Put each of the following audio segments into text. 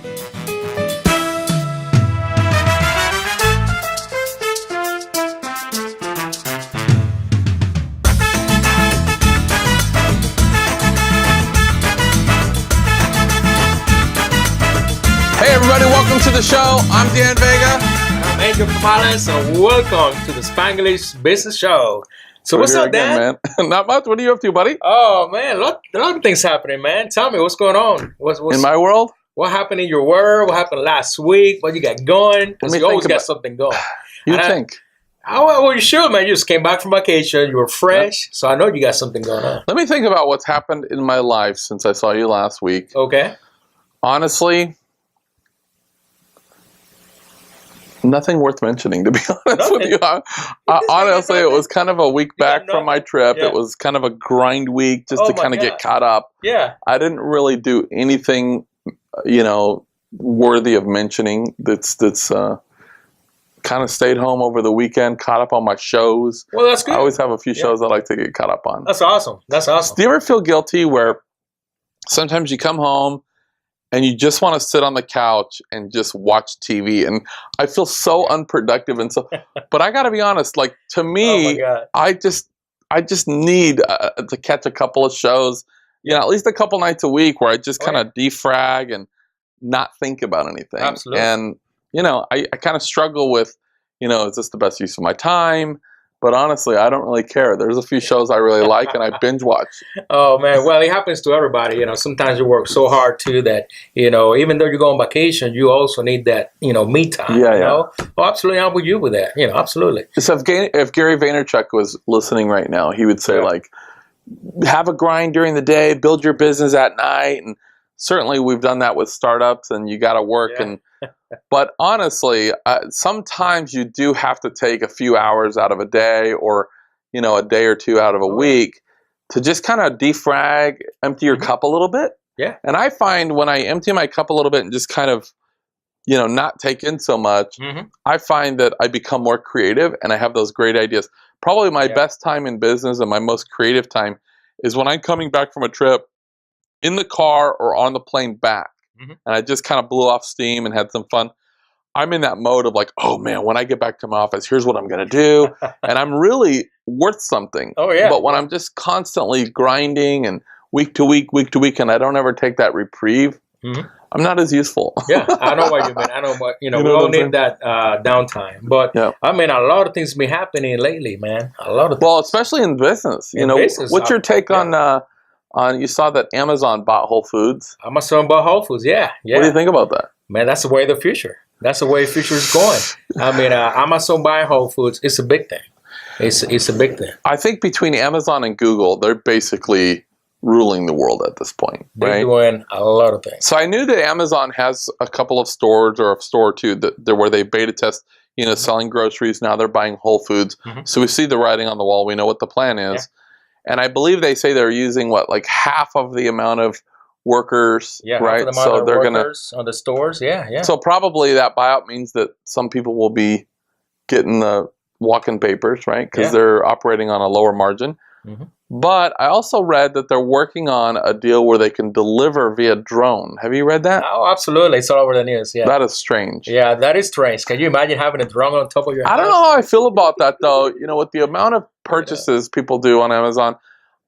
Hey everybody, welcome to the show. I'm Dan Vega. I'm Angel Morales, and welcome to the Spanglish Business Show. So what's up, Dan? Man? Not much. What are you up to, buddy? Oh man, a lot of things happening, man. Tell me what's going on. What's in my world? What happened in your world? What happened last week? What you got going? Because you always got something going. You think? Well, you should, man. You just came back from vacation. You were fresh, so I know you got something going on. Let me think about what's happened in my life since I saw you last week. Okay. Honestly, nothing worth mentioning, to be honest with you. Honestly, it was kind of a week back from my trip. Yeah. It was kind of a grind week just to kind of get caught up. Yeah. I didn't really do anything, worthy of mentioning. That's kind of stayed home over the weekend, caught up on my shows. Well, that's good. I always have a few shows I like to get caught up on. That's awesome. That's awesome. Do you ever feel guilty where sometimes you come home and you just want to sit on the couch and just watch TV? And I feel so unproductive. And so, but I got to be honest, like to me, I just need to catch a couple of shows, at least a couple nights a week where I just kind of defrag and not think about anything. Absolutely. And, I kind of struggle with, is this the best use of my time? But honestly, I don't really care. There's a few shows I really like, and I binge watch. Oh, man. Well, it happens to everybody. Sometimes you work so hard, too, that, even though you go on vacation, you also need that, me time. Yeah. Oh, absolutely. I'm with you with that. Absolutely. So if Gary Vaynerchuk was listening right now, he would say, have a grind during the day, build your business at night. And certainly we've done that with startups, and you got to work. But honestly, sometimes you do have to take a few hours out of a day or, a day or two out of a week to just kind of defrag, empty your cup a little bit. Yeah. And I find when I empty my cup a little bit and just kind of, not take in so much, I find that I become more creative and I have those great ideas. Probably my best time in business and my most creative time is when I'm coming back from a trip in the car or on the plane back. And I just kind of blew off steam and had some fun. I'm in that mode of like, oh man, when I get back to my office, here's what I'm going to do. And I'm really worth something. Oh yeah. But when I'm just constantly grinding and week to week, and I don't ever take that reprieve, I'm not as useful. Yeah, I know what you mean. I know what, we all need that downtime. But I mean, a lot of things been happening lately, man. A lot of things. Well, especially in business. Business, what's your take on you saw that Amazon bought Whole Foods? Amazon bought Whole Foods, yeah. What do you think about that? Man, that's the way of the future. That's the way the future is going. I mean, Amazon buying Whole Foods, it's a big thing. It's a big thing. I think between Amazon and Google, they're basically ruling the world at this point. They're doing a lot of things. So I knew that Amazon has a couple of stores or a store or two where they beta test, selling groceries. Now they're buying Whole Foods. So we see the writing on the wall. We know what the plan is. Yeah. And I believe they say they're using half of the amount of workers, right? Half the amount of they're workers on the stores, yeah. So probably that buyout means that some people will be getting the walk-in papers, right? Because they're operating on a lower margin. But I also read that they're working on a deal where they can deliver via drone. Have you read that? Oh, absolutely. It's all over the news, yeah. That is strange. Yeah, that is strange. Can you imagine having a drone on top of your house? I don't know how I feel about that, though. With the amount of purchases people do on Amazon,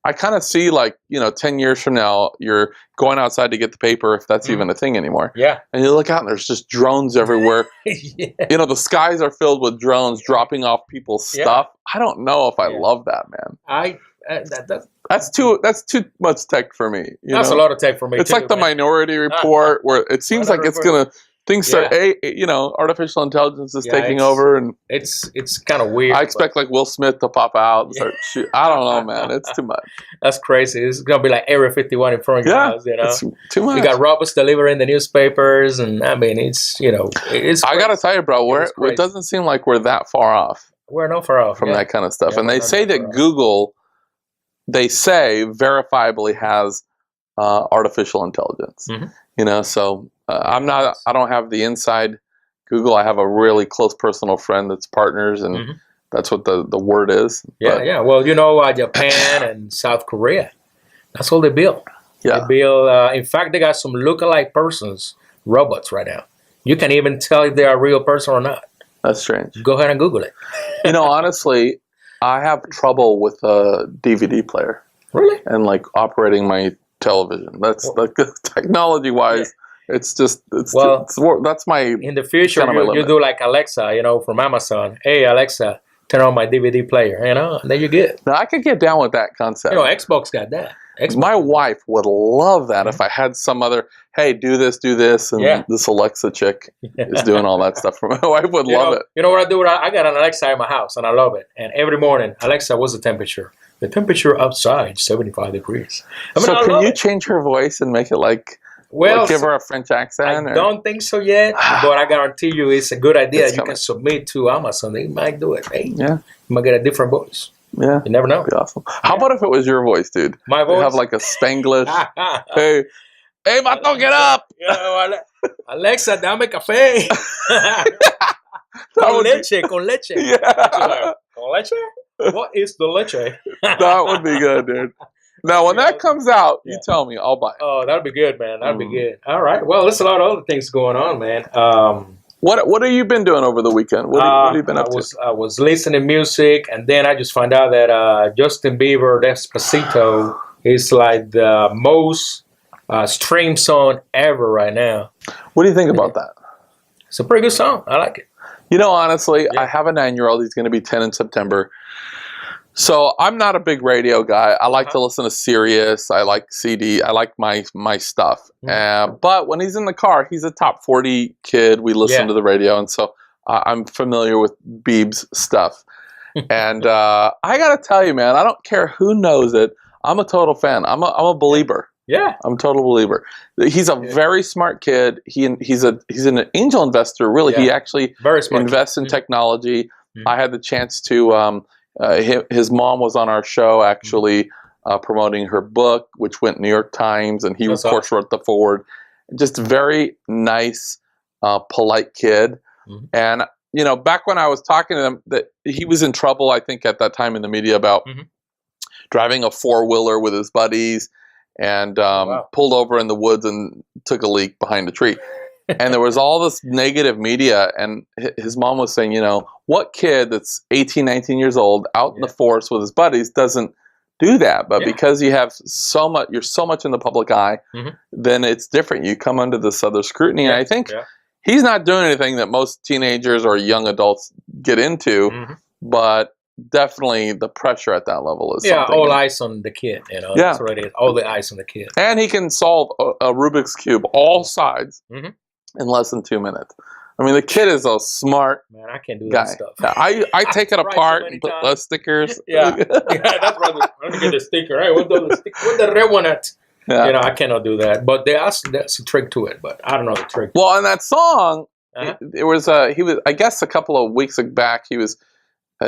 I kind of see 10 years from now, you're going outside to get the paper, if that's even a thing ananymore. Yeah. And you look out and there's just drones everywhere. The skies are filled with drones dropping off people's stuff. I don't know if I love that, man. That's too much tech for me. That's a lot of tech for me. It's like the Minority Report, where it seems like it's gonna artificial intelligence is taking over, and it's kind of weird. I expect Will Smith to pop out and start shooting. I don't know, man. It's too much. That's crazy. It's gonna be like Area 51 in front of your house. It's too much. You got robots delivering the newspapers, and I mean, it's it's. I gotta tell you, bro, it doesn't seem like we're that far off. We're not far off from that kind of stuff, and they say that Google. They say verifiably has artificial intelligence. So I don't have the inside Google. I have a really close personal friend that's partners, and that's what the word is. Yeah. Well, Japan and South Korea, that's all they build. Yeah. They build. In fact, they got some lookalike persons robots right now. You can even tell if they're a real person or not. That's strange. Go ahead and Google it. Honestly, I have trouble with a DVD player. Really? And like operating my television. That's like technology-wise. Yeah. That's my. In the future, you do like Alexa, from Amazon. Hey, Alexa, turn on my DVD player. And then you get. Now I could get down with that concept. Xbox got that. My wife would love that if I had some other, hey, do this, and this Alexa chick is doing all that stuff. My wife would love it. You know what I do? I got an Alexa in my house, and I love it. And every morning, Alexa, what's the temperature? The temperature outside, 75 degrees. Can you change her voice and make it give her a French accent? I don't think so yet, but I guarantee you it's a good idea. You can submit to Amazon. They might do it. Hey, you might get a different voice. Yeah. You never know. That'd be awesome. How about if it was your voice, dude? My voice? You have like a Spanglish. Hey, vato, get up! Alexa, dame café. Con leche. Yeah. Con leche? What is the leche? That would be good, dude. Now, when that comes out, you tell me. I'll buy it. Oh, that'd be good, man. That'd be good. All right. Well, there's a lot of other things going on, man. What have you been doing over the weekend? What have you been up to? I was listening to music, and then I just found out that Justin Bieber, Despacito, is like the most streamed song ever right now. What do you think about that? It's a pretty good song. I like it. Honestly, I have a 9-year-old. He's going to be 10 in September. So I'm not a big radio guy. I like to listen to Sirius. I like CD. I like my stuff. But when he's in the car, he's a top 40 kid. We listen to the radio. And so I'm familiar with Bieb's stuff. And I got to tell you, man, I don't care who knows it. I'm a total fan. I'm a believer. Yeah. I'm a total believer. He's a very smart kid. He's an angel investor, really. He actually invests in technology. I had the chance to... his mom was on our show actually promoting her book, which went New York Times, and he of course wrote the foreword. Just very nice, polite kid. And back when I was talking to him, that he was in trouble, I think, at that time in the media about driving a 4-wheeler with his buddies, and pulled over in the woods and took a leak behind a tree. And there was all this negative media, and his mom was saying, what kid that's 18, 19 years old out in the forest with his buddies doesn't do that? But because you have you're so much in the public eye, then it's different. You come under this other scrutiny. And I think he's not doing anything that most teenagers or young adults get into, but definitely the pressure at that level is something. All eyes on the kid. That's what it is. All the eyes on the kid. And he can solve a Rubik's Cube, all sides. In less than 2 minutes. I mean, the kid is a smart man. I can't do guy. that stuff. Yeah, I take it apart and put those stickers. That's right. Let me get the sticker. Hey, what the red one at? Yeah. I cannot do that. But there's a trick to it. But I don't know the trick. Well, in that song, it was he was, I guess, a couple of weeks back. He was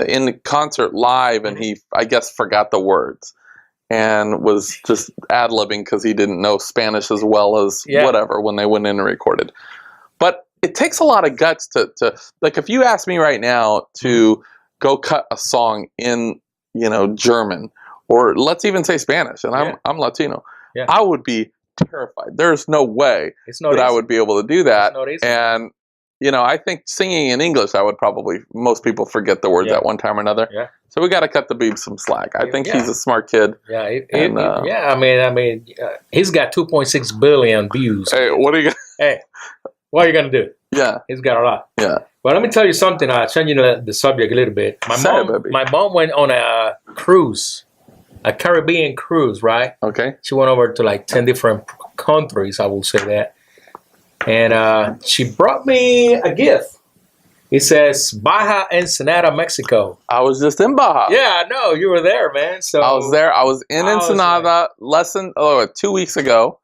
in the concert live, and he, I guess, forgot the words. And was just ad-libbing because he didn't know Spanish as well as whatever when they went in and recorded. But it takes a lot of guts to like, if you ask me right now to go cut a song in, German, or let's even say Spanish, and I'm Latino, I would be terrified. There's no way that I would be able to do that. And I think singing in English, most people forget the words at one time or another. Yeah. So we got to cut the Bieb some slack. I think he's a smart kid. Yeah. I mean, he's got 2.6 billion views. Hey, what are you gonna do? Yeah. He's got a lot. Yeah. But let me tell you something. I'll change the subject a little bit. My mom went on a cruise, a Caribbean cruise, right? Okay. She went over to like 10 different countries, I will say that. And she brought me a gift. It says Baja Mexico. I was just in Baja. Yeah, I know. You were there, man. So I was there. I was in Ensenada 2 weeks ago.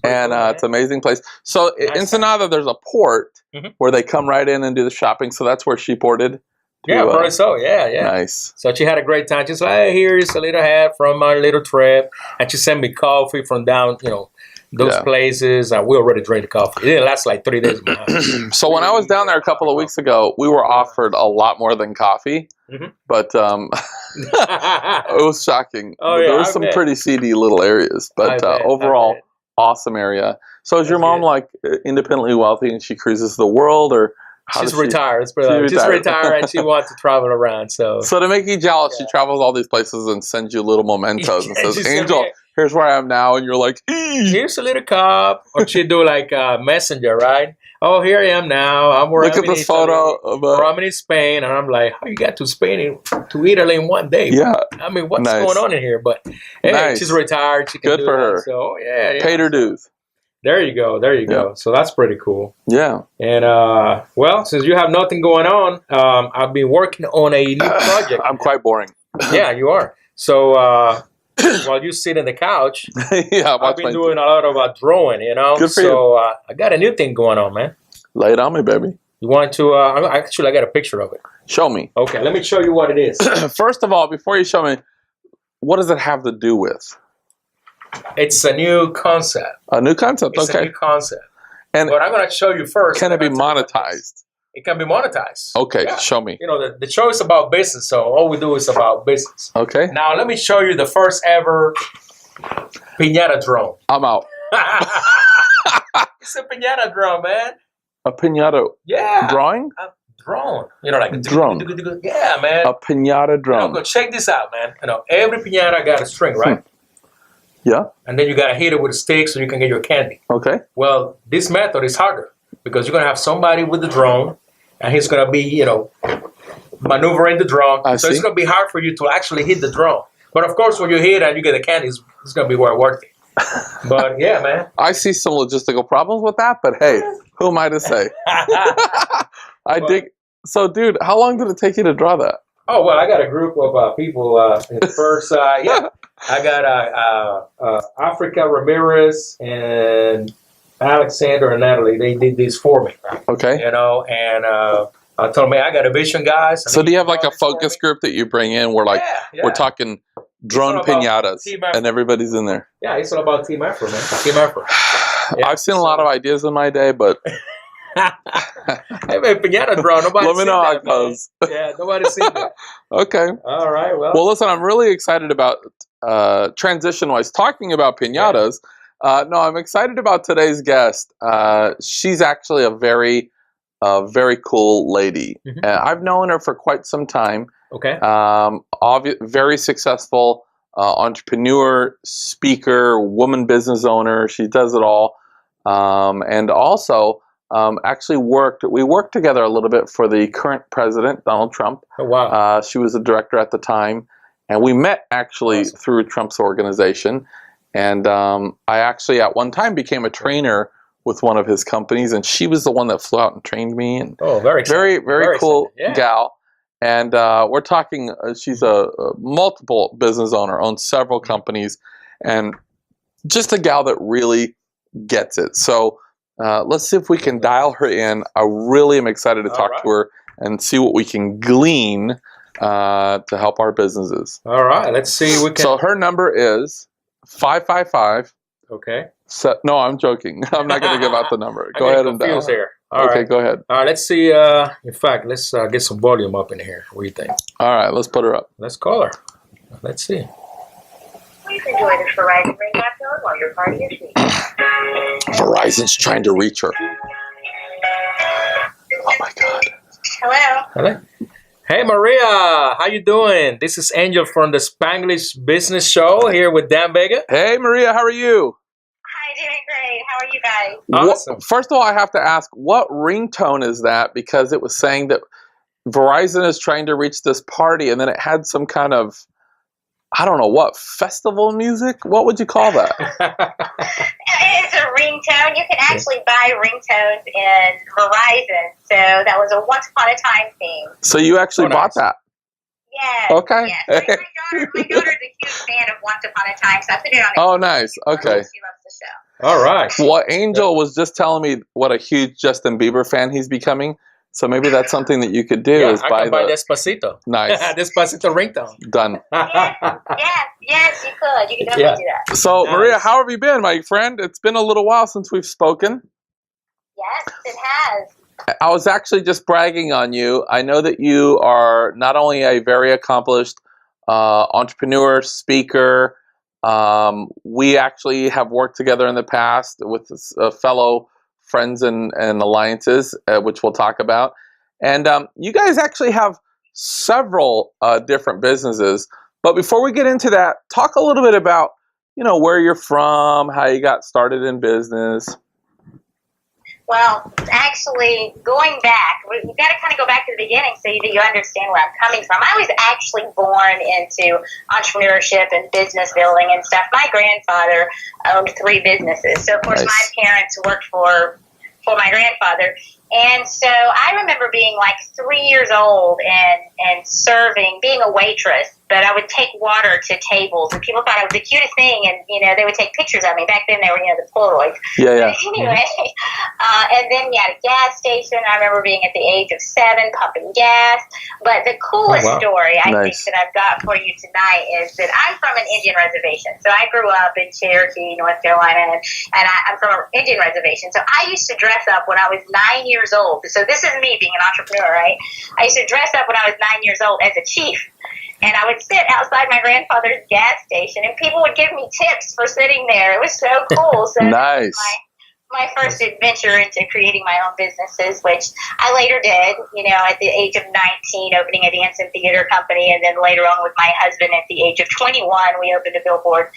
And it's an amazing place. So Ensenada, there's a port where they come right in and do the shopping. So that's where she ported. Probably so. Yeah. Nice. So she had a great time. She's like, hey, here's a little hat from our little trip. And she sent me coffee from down, those places. We already drank the coffee. It didn't last like 3 days. So when I was down there a couple of weeks ago, we were offered a lot more than coffee. But it was shocking. There was some pretty seedy little areas. But overall, awesome area. So is your mom like independently wealthy and she cruises the world, or she's retired? She's retired and she wants to travel around. So to make you jealous, she travels all these places and sends you little mementos and says, "Angel, here's where I am now,w," and you're like, "Here's a little cup." Or she do like Messenger, right? "Oh, here I am now. Look at this photo I'm in Spain," and I'm like, "How you got to Spain to Italy in one day?" Yeah, I mean, what's going on in here? But hey, she's retired. She can Good for her. So yeah, paid her dues. There you go. There you go. So that's pretty cool. Yeah. And well, since you have nothing going on, I've been working on a new project. I'm quite boring. Yeah, you are. So while you sit on the couch, I've been doing a lot of drawing, you know. Good for you. I got a new thing going on, man. Lay it on me, baby. You want to? Actually, I got a picture of it. Show me. Okay, let me show you what it is. First of all, before you show me, what does it have to do with? It's a new concept. A new concept, It's a new concept. And but I'm going to show you first. Can it be monetized? It can be monetized. Okay, show me. You know, the show is about business, so all we do is about business. Okay. Now, let me show you the first ever piñata drone. I'm out. It's a piñata drone, man. A piñata drawing? A drone. You know, like a drone. Yeah, man. A piñata drone. You know, go check this out, man. You know, every piñata got a string, right? Yeah. And then you got to hit it with a stick so you can get your candy. Okay. Well, this method is harder because you're going to have somebody with the drone and he's going to be, you know, maneuvering the drone. So it's going to be hard for you to actually hit the drone. But of course, when you hit and you get the candy, it's going to be well worth it. But yeah, man. I see some logistical problems with that, but hey, who am I to say? I dig. So, dude, how long did it take you to draw that? Oh, well, I got a group of people. First, I got Africa Ramirez and Alexander and Natalie. They did this for me. Okay. You know, and I told them, I got a vision, guys. So do you have like a focus group that you bring in where like we're talking drone piñatas and everybody's in there? Yeah, it's all about team effort, man. Team effort. Yeah, I've seen a lot of ideas in my day, but hey, man, piñata drone. Nobody let me know how it goes. Yeah, nobody's seen that. Okay. All right. Well, listen, I'm really excited about transition-wise talking about piñatas. No, I'm excited about today's guest. She's actually a very cool lady. I've known her for quite some time. Okay. Very successful entrepreneur, speaker, woman business owner. She does it all. And also actually we worked together a little bit for the current president, Donald Trump. Oh, wow. She was a director at the time. And we met actually through Trump's organization. And I actually at one time became a trainer with one of his companies, and she was the one that flew out and trained me. And very exciting. Very cool gal. And we're talking, she's a multiple business owner, owns several companies, and just a gal that really gets it. So let's see if we can dial her in. I really am excited to talk to her and see what we can glean to help our businesses. All right, let's see. So her number is 555. Okay. No, I'm joking. I'm not going to give out the number. Go ahead and dial. Here. Okay, go ahead. All right, let's see. In fact, let's get some volume up in here. What do you think? All right, let's put her up. Let's call her. Let's see. Please enjoy this Verizon ringtone while your party is reaching. Verizon's trying to reach her. Oh my God. Hello. Hey Maria, how you doing? This is Angel from the Spanglish Business Show here with Dan Vega. Hey Maria, how are you? Hi, doing great. How are you guys? Awesome. First of all, I have to ask, what ringtone is that? Because it was saying that Verizon is trying to reach this party, and then it had some kind of, I don't know what, festival music? What would you call that? It's a ringtone. You can actually buy ringtones in Verizon. So that was a once upon a time thing. So you actually bought that? Yes. Okay. Yes. My daughter's a huge fan of Once Upon a Time, so I put it on. Oh, nice. Okay. She loves the show. All right. Well, Angel was just telling me what a huge Justin Bieber fan he's becoming. So maybe that's something that you could do is buy Despacito. Nice. Despacito ringtone. Done. Yes, you could. You could definitely do that. So, Maria, how have you been, my friend? It's been a little while since we've spoken. Yes, it has. I was actually just bragging on you. I know that you are not only a very accomplished entrepreneur, speaker, We actually have worked together in the past with fellow friends and alliances, which we'll talk about. And you guys actually have several different businesses. But before we get into that, talk a little bit about, where you're from, how you got started in business. Well, actually, going back, we've got to kind of go back to the beginning so that you understand where I'm coming from. I was actually born into entrepreneurship and business building and stuff. My grandfather owned 3 businesses. So, of course, my parents worked for my grandfather. And so I remember being like 3 years old and serving, being a waitress, but I would take water to tables, and people thought I was the cutest thing, and, they would take pictures of me. Back then they were, the Polaroids. Yeah. But anyway, and then at a gas station, I remember being at the age of 7 pumping gas. But the coolest story I think that I've got for you tonight is that I'm from an Indian reservation. So I grew up in Cherokee, North Carolina, and I'm from an Indian reservation. So I used to dress up when I was 9 years old. So this is me being an entrepreneur, right? I used to dress up when I was 9 years old as a chief. And I would sit outside my grandfather's gas station, and people would give me tips for sitting there. It was so cool. So nice. My first adventure into creating my own businesses, which I later did, at the age of 19, opening a dance and theater company. And then later on with my husband at the age of 21, we opened a billboard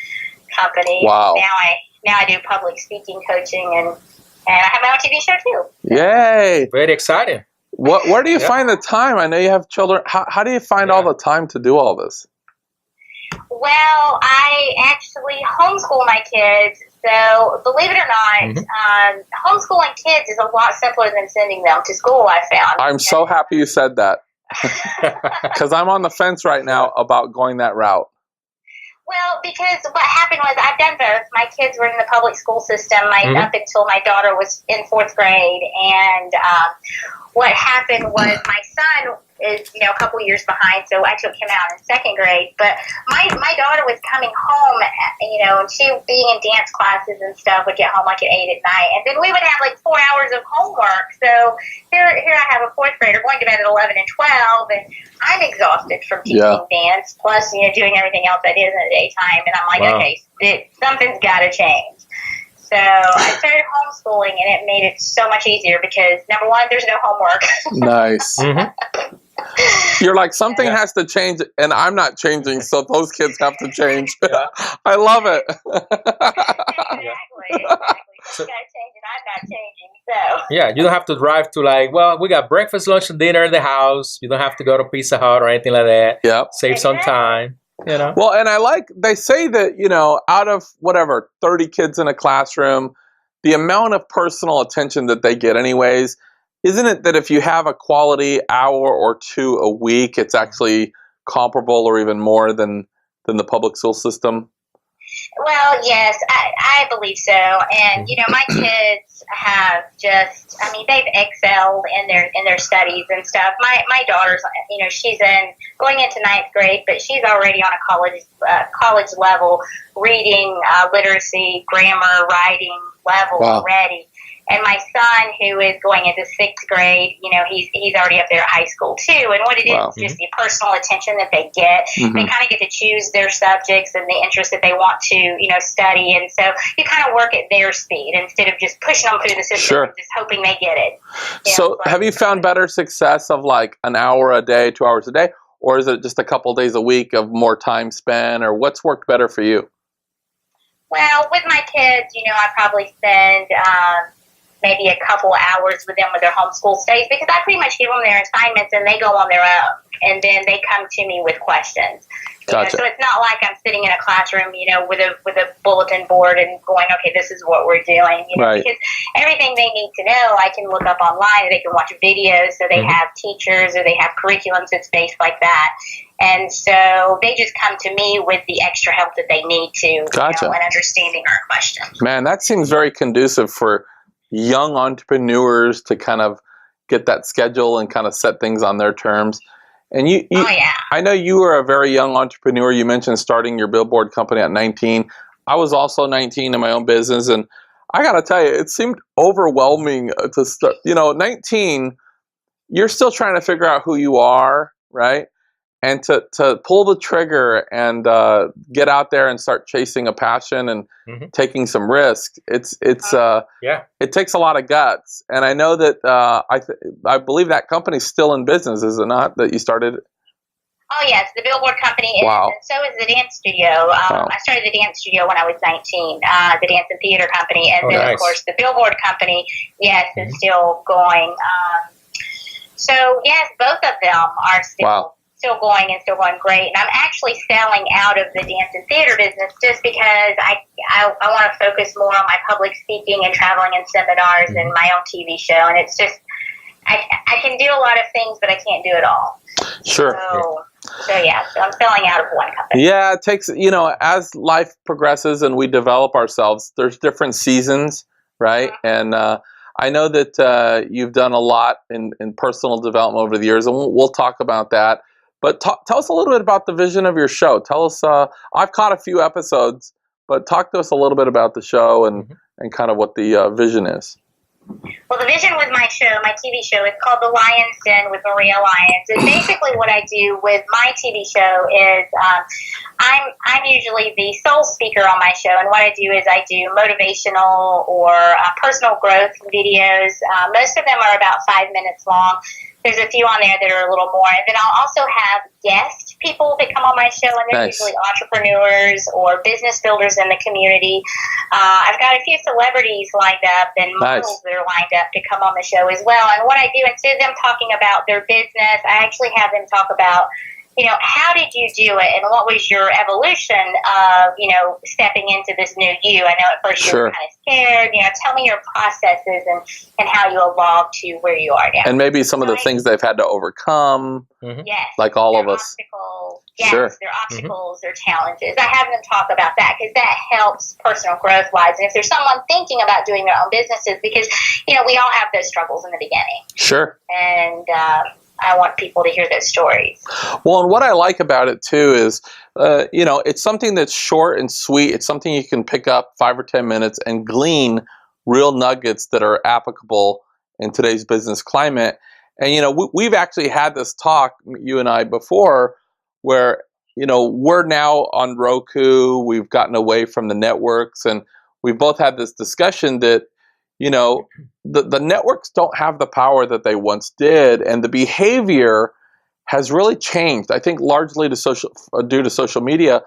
company. Wow. Now I do public speaking coaching, and I have my own TV show too. Yay. Very exciting. Where do you find the time? I know you have children. How do you find all the time to do all this? Well, I actually homeschool my kids. So believe it or not, homeschooling kids is a lot simpler than sending them to school, I found. I'm so happy you said that. Because I'm on the fence right now about going that route. Well, because what happened was I've done both. My kids were in the public school system up until my daughter was in 4th grade. And what happened was my son is, a couple years behind, so I took him out in 2nd grade. But my daughter was coming home, and she, being in dance classes and stuff, would get home like at 8 at night. And then we would have like 4 hours of homework. So here I have a 4th grader going to bed at 11 and 12, and I'm exhausted from teaching dance, plus, doing everything else I did in the daytime. And I'm like, okay, something's got to change. So I started homeschooling, and it made it so much easier because, number one, there's no homework. Nice. You're like, something has to change, and I'm not changing, so those kids have to change. I love it. Exactly. You got to change, and I'm not changing. So. Yeah, you don't have to drive to we got breakfast, lunch, and dinner in the house. You don't have to go to Pizza Hut or anything like that. Yep. Save some time. Well, and they say that, out of 30 kids in a classroom, the amount of personal attention that they get anyways, isn't it that if you have a quality hour or 2 a week, it's actually comparable or even more than the public school system? Well, yes, I believe so. And, my kids have they've excelled in their studies and stuff. My daughter's, she's going into 9th grade, but she's already on a college level reading, literacy, grammar, writing level already. And my son, who is going into 6th grade, he's already up there at high school too. And what it is just the personal attention that they get. They kind of get to choose their subjects and the interests that they want to, study. And so you kind of work at their speed instead of just pushing them through the system and just hoping they get it. So have you found better success of like an hour a day, 2 hours a day? Or is it just a couple days a week of more time spent? Or what's worked better for you? Well, with my kids, I probably spend maybe a couple hours with them with their homeschool studies because I pretty much give them their assignments and they go on their own. And then they come to me with questions. Gotcha. So it's not like I'm sitting in a classroom, with a bulletin board and going, okay, this is what we're doing. Because everything they need to know, I can look up online. They can watch videos, so they have teachers or they have curriculums that's based like that. And so they just come to me with the extra help that they need to, and understanding our questions. Man, that seems very conducive for young entrepreneurs to kind of get that schedule and kind of set things on their terms. And you I know you were a very young entrepreneur. You mentioned starting your billboard company at 19. I was also 19 in my own business, and I got to tell you, it seemed overwhelming to start. 19, you're still trying to figure out who you are, right? and to pull the trigger and get out there and start chasing a passion and taking some risk. It takes a lot of guts. And I know that I believe that company's still in business, is it not? That you started. Oh yes, the Billboard company is, and so is the dance studio. I started the dance studio when I was 19, the dance and theater company, and then of course the Billboard company, yes, is still going. So yes, both of them are still going and still going great. And I'm actually selling out of the dance and theater business just because I want to focus more on my public speaking and traveling and seminars and my own TV show. And it's just I can do a lot of things, but I can't do it all. Sure. So I'm selling out of one company. Yeah, it takes, as life progresses and we develop ourselves, there's different seasons, right? And I know that you've done a lot in personal development over the years, and we'll talk about that. But tell us a little bit about the vision of your show. Tell us, I've caught a few episodes, but talk to us a little bit about the show and kind of what the vision is. Well, the vision with my show, my TV show, is called The Lyons Den with Maria Lyons. And basically what I do with my TV show is I'm usually the sole speaker on my show. And what I do is I do motivational or personal growth videos. Most of them are about 5 minutes long. There's a few on there that are a little more. And then I'll also have guest people that come on my show, and they're usually entrepreneurs or business builders in the community. I've got a few celebrities lined up and models that are lined up to come on the show as well. And what I do, instead of them talking about their business, I actually have them talk about, how did you do it, and what was your evolution of, stepping into this new you? I know at first you were kind of scared. Tell me your processes and how you evolved to where you are now. And maybe some of the things they've had to overcome, like all of us. Their obstacles, their challenges. I have them talk about that because that helps personal growth-wise. And if there's someone thinking about doing their own businesses, because, we all have those struggles in the beginning. Sure. And I want people to hear those stories. Well, and what I like about it too is, it's something that's short and sweet. It's something you can pick up 5 or 10 minutes and glean real nuggets that are applicable in today's business climate. And, we've actually had this talk, you and I, before, where, we're now on Roku. We've gotten away from the networks, and we've both had this discussion that, the networks don't have the power that they once did, and the behavior has really changed. I think largely due to social media,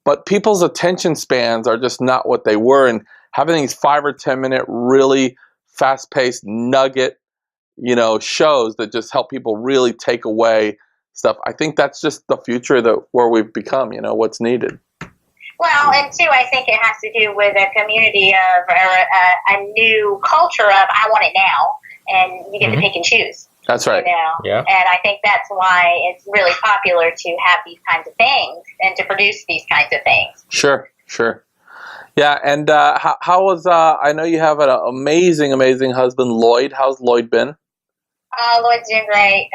but people's attention spans are just not what they were. And having these 5 or 10 minute, really fast-paced nugget, shows that just help people really take away stuff. I think that's just the future where we've become. What's needed. Well, and two, I think it has to do with a community of, or a new culture of, I want it now, and you get to pick and choose. That's right. Yeah. And I think that's why it's really popular to have these kinds of things and to produce these kinds of things. Sure. Yeah, and how was, I know you have an amazing husband, Lloyd. How's Lloyd been? Lloyd's doing great.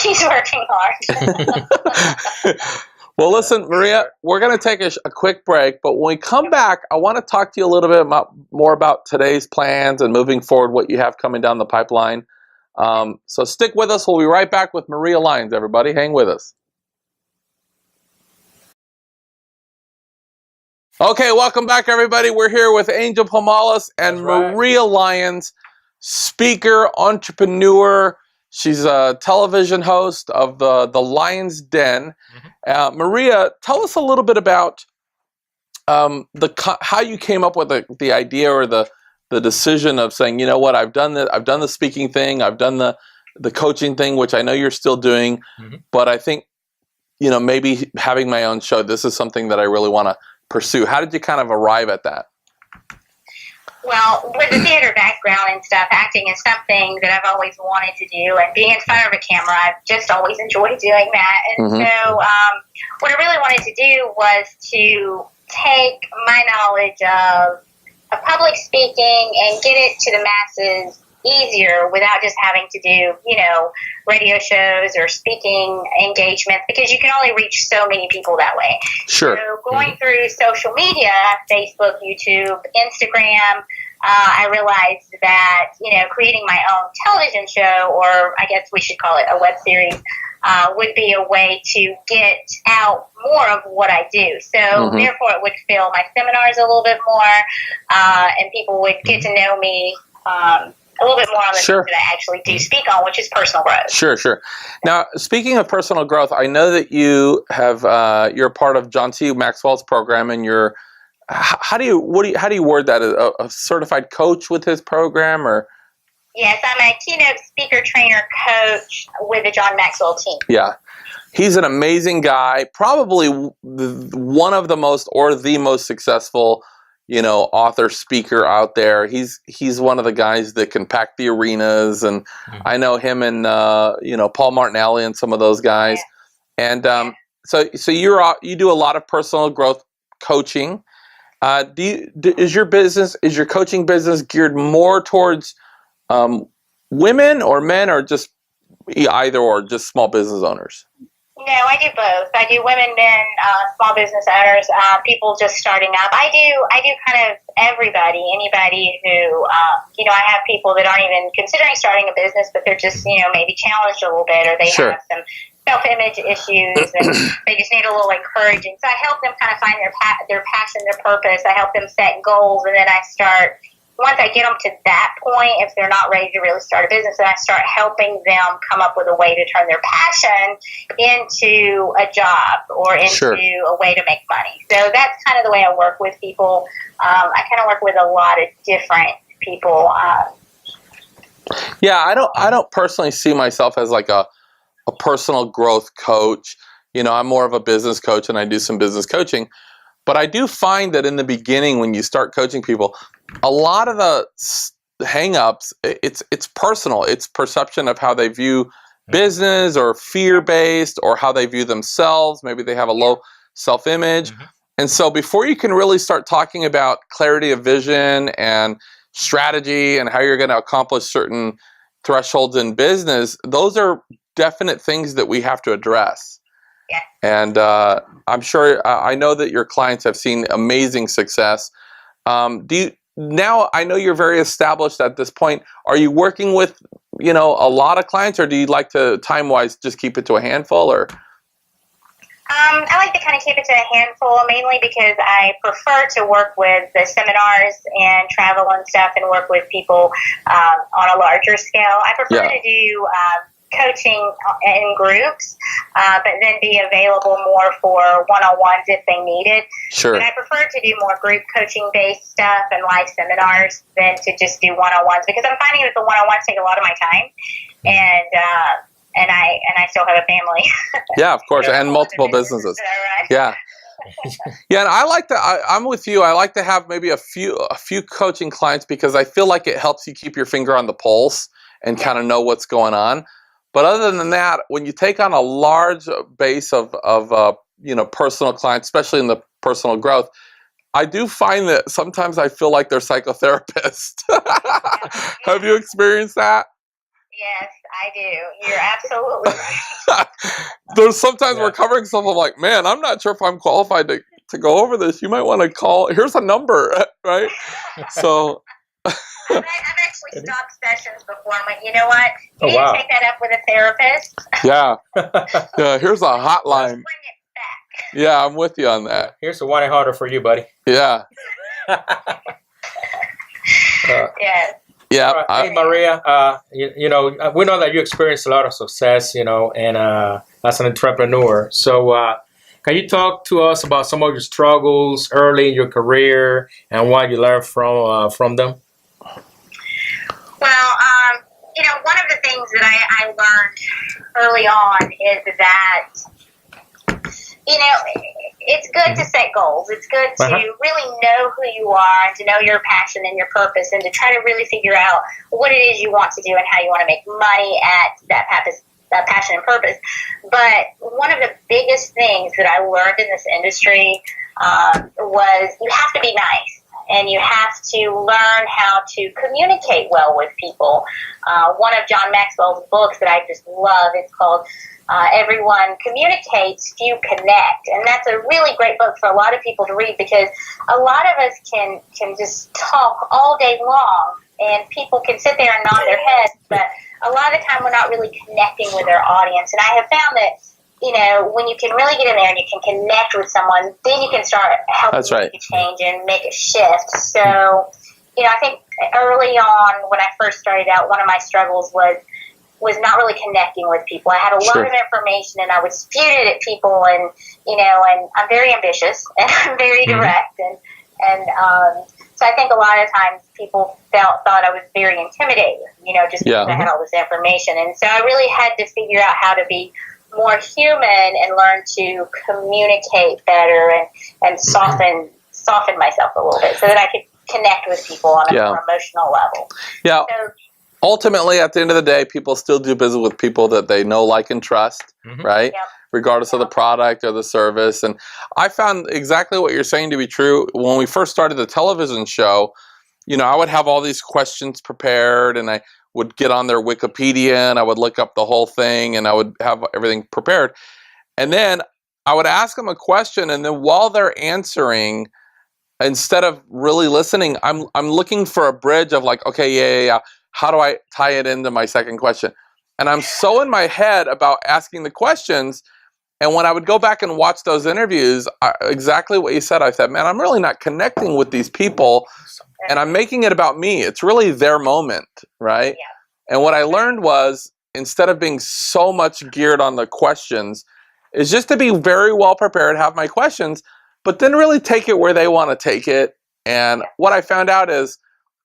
He's working hard. Well, listen, Maria, we're going to take a quick break, but when we come back, I want to talk to you a little bit more about today's plans and moving forward, what you have coming down the pipeline. So stick with us. We'll be right back with Maria Lyons, everybody. Hang with us. Okay, welcome back, everybody. We're here with Angel Pomalis and Maria Lyons, speaker, entrepreneur. She's a television host of the Lyons Den. Maria, tell us a little bit about how you came up with the idea or the decision of saying, you know what, I've done the speaking thing, I've done the coaching thing, which I know you're still doing, but I think, maybe having my own show, this is something that I really want to pursue. How did you kind of arrive at that? Well, with the theater background and stuff, acting is something that I've always wanted to do, and being in front of a camera, I've just always enjoyed doing that. And so what I really wanted to do was to take my knowledge of public speaking and get it to the masses easier without just having to do, radio shows or speaking engagements, because you can only reach so many people that way. Sure. So going through social media, Facebook, YouTube, Instagram, I realized that, creating my own television show, or I guess we should call it a web series, would be a way to get out more of what I do. So therefore, it would fill my seminars a little bit more, and people would get to know me a little bit more on the things that I actually do speak on, which is personal growth. Sure. Now, speaking of personal growth, I know that you have you're a part of John C. Maxwell's program, and you're how do you word that? A certified coach with his program, or? Yes, I'm a keynote speaker, trainer, coach with the John Maxwell team. Yeah, he's an amazing guy. Probably one of the most, or the most successful, author speaker out there. He's one of the guys that can pack the arenas, and I know him and Paul Martinelli and some of those guys. Yeah. And so you do a lot of personal growth coaching. Is your coaching business geared more towards women or men, or just either, or just small business owners? No, I do both. I do women, men, small business owners, people just starting up. I do kind of everybody, anybody who, I have people that aren't even considering starting a business, but they're just, maybe challenged a little bit, or they have some self-image issues, and they just need a little encouraging. So I help them kind of find their passion, their purpose. I help them set goals, and then once I get them to that point, if they're not ready to really start a business, then I start helping them come up with a way to turn their passion into a job or into a way to make money. So that's kind of the way I work with people. I kind of work with a lot of different people. Yeah, I don't personally see myself as like a personal growth coach. I'm more of a business coach, and I do some business coaching. But I do find that in the beginning, when you start coaching people, a lot of the hang-ups, it's personal. It's perception of how they view business, or fear-based, or how they view themselves. Maybe they have a low self-image. And so before you can really start talking about clarity of vision and strategy and how you're going to accomplish certain thresholds in business, those are definite things that we have to address. And I'm sure, I know that your clients have seen amazing success. Now I know you're very established at this point. Are you working with, a lot of clients, or do you like to, time-wise, just keep it to a handful, or? I like to kind of keep it to a handful, mainly because I prefer to work with the seminars and travel and stuff, and work with people on a larger scale. I prefer to do coaching in groups, but then be available more for one-on-ones if they need it. But I prefer to do more group coaching-based stuff and live seminars than to just do one-on-ones, because I'm finding that the one-on-ones take a lot of my time, and I still have a family. Yeah, of course, and multiple businesses. Yeah. Yeah, and I'm with you. I like to have maybe a few coaching clients, because I feel like it helps you keep your finger on the pulse and kind of know what's going on. But other than that, when you take on a large base of personal clients, especially in the personal growth, I do find that sometimes I feel like they're psychotherapists. Have you experienced that? Yes, I do. You're absolutely right. There's sometimes we're covering stuff, I'm like, man, I'm not sure if I'm qualified to go over this. You might want to call. Here's a number, right? So. I've actually stopped sessions before. I'm like, you know what? You need to take that up with a therapist. Yeah, here's a hotline. Bring it back. Yeah, I'm with you on that. Here's a 1-800 for you, buddy. Yeah. Yes. Yeah. Hey, Maria, we know that you experienced a lot of success, and as an entrepreneur. So can you talk to us about some of your struggles early in your career and what you learned from them? Well, one of the things that I learned early on is that, it's good to set goals. It's good to really know who you are, and to know your passion and your purpose, and to try to really figure out what it is you want to do and how you want to make money at that passion and purpose. But one of the biggest things that I learned in this industry was you have to be nice. And you have to learn how to communicate well with people. One of John Maxwell's books that I just love, it's called Everyone Communicates, Few Connect. And that's a really great book for a lot of people to read, because a lot of us can just talk all day long, and people can sit there and nod their heads, but a lot of the time we're not really connecting with our audience. And I have found that, you know, when you can really get in there and you can connect with someone, then you can start helping make a change and make a shift. So, you know, I think early on when I first started out, one of my struggles was not really connecting with people. I had a lot of information and I would spew it at people, and, you know, and I'm very ambitious and I'm very direct. And so I think a lot of times people thought I was very intimidating, you know, just because I had all this information. And so I really had to figure out how to be more human and learn to communicate better and soften myself a little bit so that I could connect with people on a more emotional level. Yeah. So, ultimately, at the end of the day, people still do business with people that they know, like, and trust, right? Yep. Regardless of the product or the service. And I found exactly what you're saying to be true. When we first started the television show, you know, I would have all these questions prepared, and I would get on their Wikipedia, and I would look up the whole thing, and I would have everything prepared. And then I would ask them a question, and then while they're answering, instead of really listening, I'm looking for a bridge of like, okay, yeah. How do I tie it into my second question? And I'm so in my head about asking the questions. And when I would go back and watch those interviews, exactly what you said, I said, man, I'm really not connecting with these people, and I'm making it about me. It's really their moment, right? Yeah. And what I learned was, instead of being so much geared on the questions, is just to be very well prepared, have my questions, but then really take it where they want to take it. And what I found out is,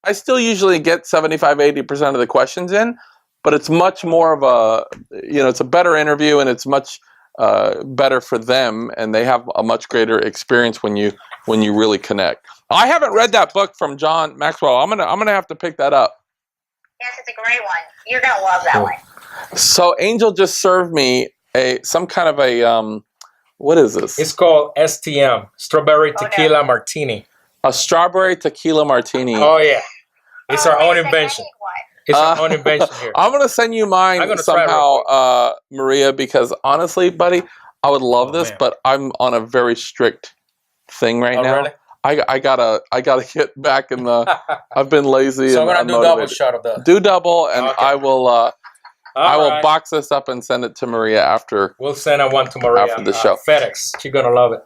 I still usually get 75–80% of the questions in, but it's much more of a, you know, it's a better interview, and it's much better for them, and they have a much greater experience when you really connect. I haven't read that book from John Maxwell. I'm gonna have to pick that up. Yes, it's a great one. You're gonna love that one. So Angel just served me some kind of a what is this? It's called STM, Strawberry Tequila Martini. A strawberry tequila martini. Oh yeah, it's our own invention. It's our own invention here. I'm gonna send you mine somehow, Maria, because honestly, buddy, I would love this, but I'm on a very strict thing right now. Really? I gotta get back in the. I've been lazy. So I'm gonna do double shot of that. Do double, and I will. I will box this up and send it to Maria after. We'll send one to Maria after the show. FedEx. She's gonna love it.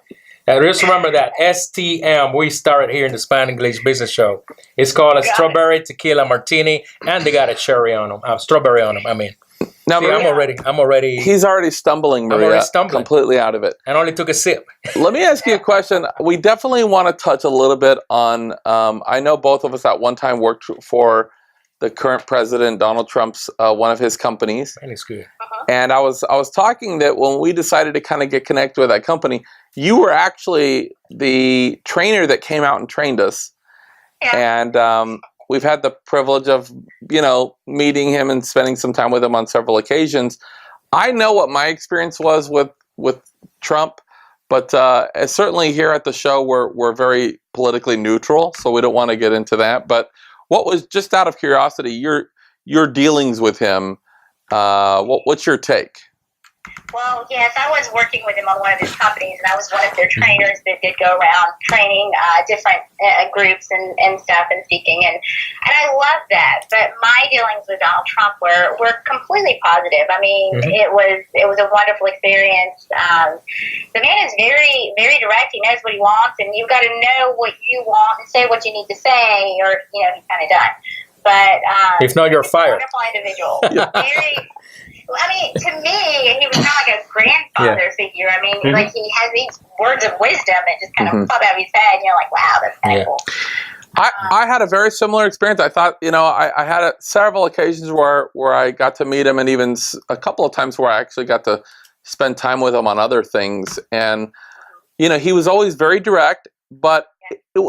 And just remember that STM, we started here in the Spanish English Business Show. It's called a strawberry tequila martini, and they got a cherry on them, strawberry on them. I mean, now Maria, I'm already. He's already stumbling, Maria. I'm already stumbling. Completely out of it. And only took a sip. Let me ask you a question. We definitely want to touch a little bit on. I know both of us at one time worked for the current president, Donald Trump's one of his companies. And it's good. And I was talking that when we decided to kind of get connected with that company, you were actually the trainer that came out and trained us. Yeah. And we've had the privilege of, you know, meeting him and spending some time with him on several occasions. I know what my experience was with Trump, but certainly here at the show, we're very politically neutral, so we don't want to get into that. But what was, just out of curiosity, your dealings with him? What's your take? Well, yes, I was working with him on one of his companies, and I was one of their trainers that did go around training different groups and stuff and speaking, and I love that. But my dealings with Donald Trump were completely positive. I mean, it was a wonderful experience. The man is very, very direct. He knows what he wants, and you've got to know what you want and say what you need to say, or he's kind of done. But if not, you're fired. Wonderful individual. Very. I mean, to me, he was kind of like a grandfather figure. I mean, like, he has these words of wisdom that just kind of pop out of his head, and you're like, wow, that's kind of cool. I had a very similar experience. I thought, I had several occasions where I got to meet him, and even a couple of times where I actually got to spend time with him on other things. And, he was always very direct, but it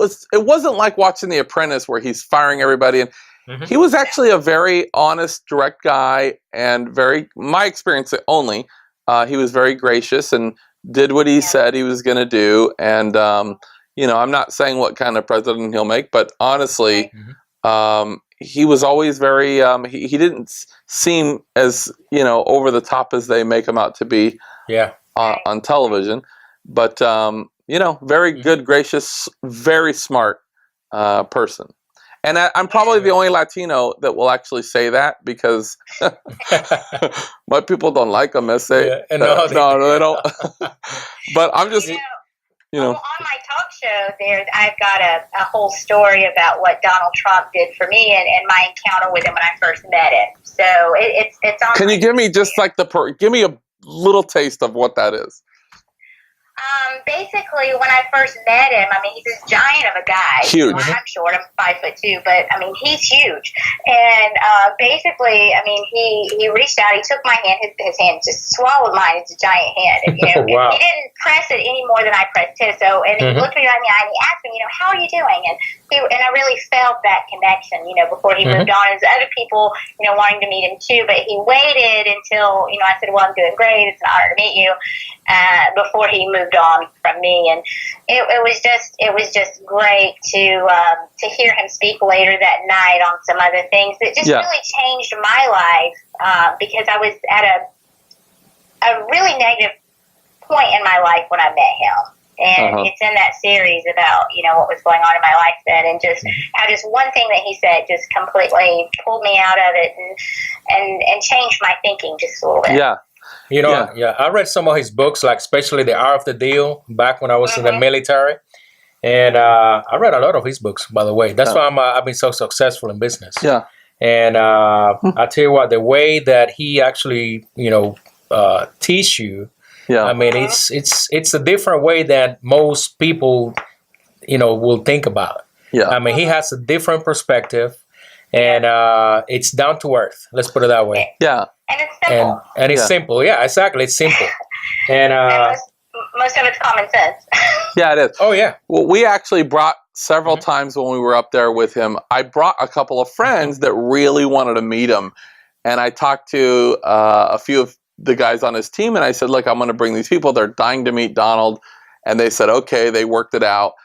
wasn't like watching The Apprentice where he's firing everybody. And he was actually a very honest, direct guy, and my experience only, he was very gracious and did what he said he was going to do. And, I'm not saying what kind of president he'll make, but honestly, he was always very, he didn't seem as, over the top as they make him out to be on television. But, very good, gracious, very smart person. And I'm probably the only Latino that will actually say that, because my people don't like them. No, they don't. But I'm just, on my talk show, I've got a whole story about what Donald Trump did for me and my encounter with him when I first met him. So it's on. Can you give me just like give me a little taste of what that is? Basically, when I first met him, I mean, he's this giant of a guy. Huge. I'm short. I'm 5'2", but I mean, he's huge. And basically, I mean, he reached out. He took my hand. His hand just swallowed mine. It's a giant hand. And, wow. He didn't press it any more than I pressed his. So, and he looked me right in the eye and he asked me, how are you doing? And I really felt that connection, before he moved on. There's other people, wanting to meet him too, but he waited until, I said, well, I'm doing great. It's an honor to meet you, before he moved on from me. And it was just great to hear him speak later that night on some other things that just really changed my life, because I was at a really negative point in my life when I met him. And it's in that series about, what was going on in my life then, and just how just one thing that he said just completely pulled me out of it and changed my thinking just a little bit. Yeah. I read some of his books, like especially The Art of the Deal, back when I was in the military. And I read a lot of his books, by the way. That's why I've been so successful in business. Yeah. And I tell you what, the way that he actually, teach you, I mean, it's a different way that most people, will think about. Yeah. I mean, he has a different perspective, and it's down to earth. Let's put it that way. Yeah. And it's simple. And it's simple. Yeah, exactly. It's simple. And most of it's common sense. Yeah, it is. Oh, yeah. Well, we actually brought several times when we were up there with him, I brought a couple of friends that really wanted to meet him. And I talked to a few of the guys on his team, and I said, look, I'm going to bring these people. They're dying to meet Donald. And they said, okay, they worked it out.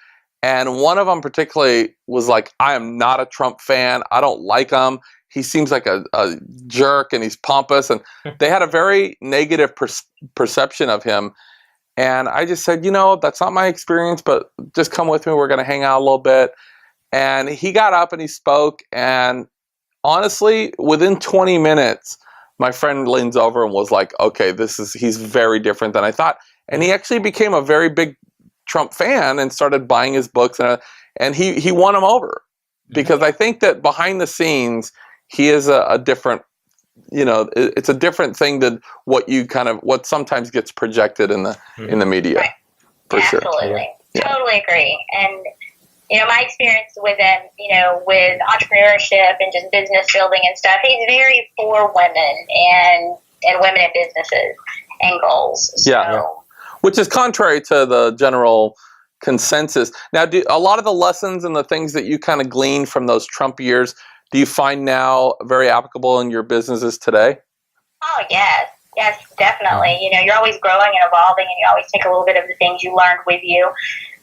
And one of them particularly was like, I am not a Trump fan. I don't like him. He seems like a jerk, and he's pompous. And they had a very negative perception of him. And I just said, that's not my experience, but just come with me. We're going to hang out a little bit. And he got up and he spoke. And honestly, within 20 minutes, my friend leans over and was like, okay, he's very different than I thought. And he actually became a very big Trump fan and started buying his books. And he won him over, because I think that behind the scenes, he is a different, it's a different thing than what sometimes gets projected in the media. Right. For Absolutely. Sure. Totally agree. And, my experience with him, with entrepreneurship and just business building and stuff, he's very for women and women in businesses and goals. So. Yeah. Which is contrary to the general consensus. Now, a lot of the lessons and the things that you kind of gleaned from those Trump years, do you find now very applicable in your businesses today? Oh, yes. Yes, definitely. You're always growing and evolving, and you always take a little bit of the things you learned with you.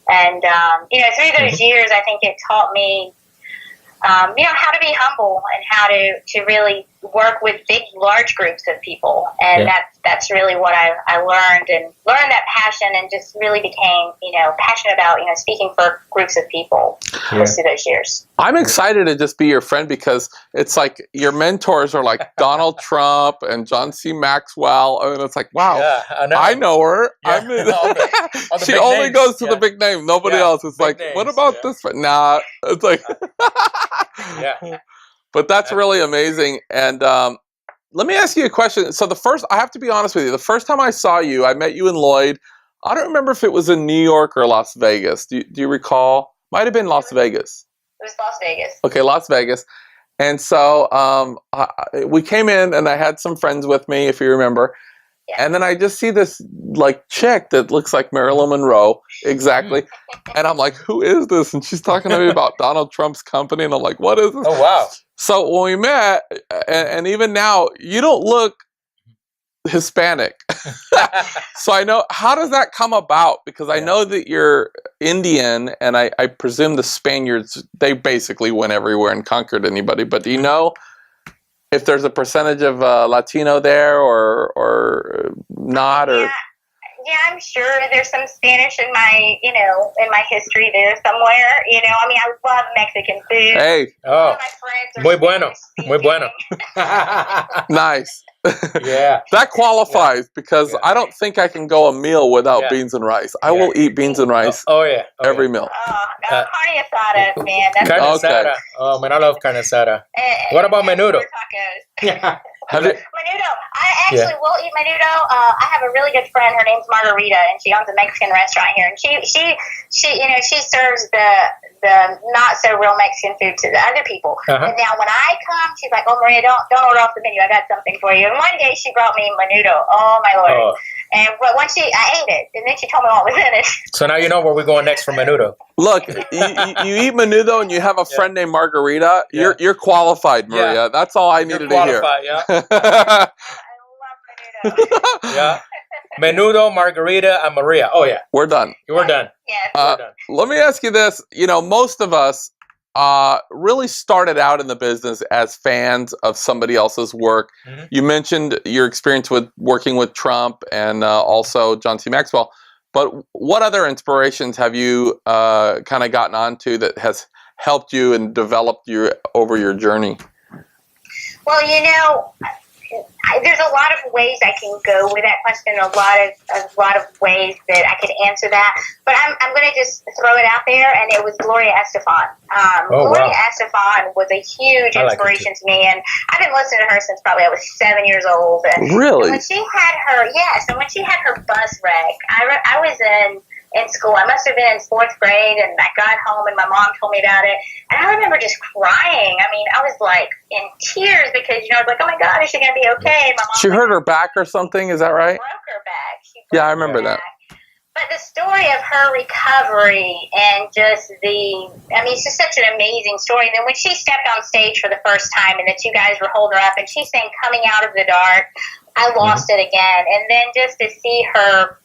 And, through those years, I think it taught me, how to be humble and how to really work with large groups of people. And that's really what I learned, and learned that passion, and just really became, passionate about, speaking for groups of people through those years. I'm excited to just be your friend, because it's like your mentors are like Donald Trump and John C. Maxwell. And it's like, wow, I know her. Yeah. She only goes to the big name. Nobody else. It's like, names. What about this? Nah, it's like, But that's really amazing. And let me ask you a question. So I have to be honest with you. The first time I saw you, I met you in Lloyd. I don't remember if it was in New York or Las Vegas. Do you recall? Might have been Las Vegas. It was Las Vegas. Okay, Las Vegas. And so we came in, and I had some friends with me, if you remember. Yeah. And then I just see this chick that looks like Marilyn Monroe, exactly. And I'm like, who is this? And she's talking to me about Donald Trump's company. And I'm like, what is this? Oh, wow. So when we met, and even now, you don't look Hispanic. So I know, how does that come about? Because I know that you're Indian, and I presume the Spaniards, they basically went everywhere and conquered anybody. But do you know if there's a percentage of Latino there or not? Or Yeah, I'm sure there's some Spanish in my, in my history there somewhere. I mean, I love Mexican food. Hey. All my friends are muy bueno. Muy bueno. Nice. Yeah. That qualifies because I don't think I can go a meal without beans and rice. I will eat beans and rice every meal. Oh, no, carne asada, man. That's carne asada. Oh, man, I love carne asada. What about menudo? Tacos. Menudo. I actually will eat menudo. I have a really good friend. Her name's Margarita, and she owns a Mexican restaurant here. And she serves the not so real Mexican food to the other people. And now when I come, she's like, "Oh, Maria, don't order off the menu. I got something for you." And one day she brought me menudo. Oh my Lord! Oh. And once I ate it, and then she told me what was in it. So now you know where we're going next for menudo. Look, you eat menudo and you have a friend named Margarita. You're qualified, Maria. Yeah. That's all I needed to hear. Yeah. I love menudo. Yeah. Menudo, Margarita, and Maria. Oh yeah. We're done. We're done. Yes. We're done. Let me ask you this. Most of us really started out in the business as fans of somebody else's work. Mm-hmm. You mentioned your experience with working with Trump and also John C. Maxwell. But what other inspirations have you kind of gotten onto that has helped you and developed you over your journey? Well, there's a lot of ways I can go with that question. A lot of ways that I could answer that. But I'm going to just throw it out there, and it was Gloria Estefan. Gloria Estefan was a huge inspiration to me, and I've been listening to her since probably I was 7 years old. And really? When she had her bus wreck, I was in school. I must have been in 4th grade, and I got home, and my mom told me about it. And I remember just crying. I mean, I was like in tears because, I was like, oh my God, is she going to be okay? My mom she hurt her back or something, is that right? Broke her back. Yeah, I remember that. But the story of her recovery and just it's just such an amazing story. And then when she stepped on stage for the first time and the two guys were holding her up and she sang Coming Out of the Dark, I lost it again. And then just to see her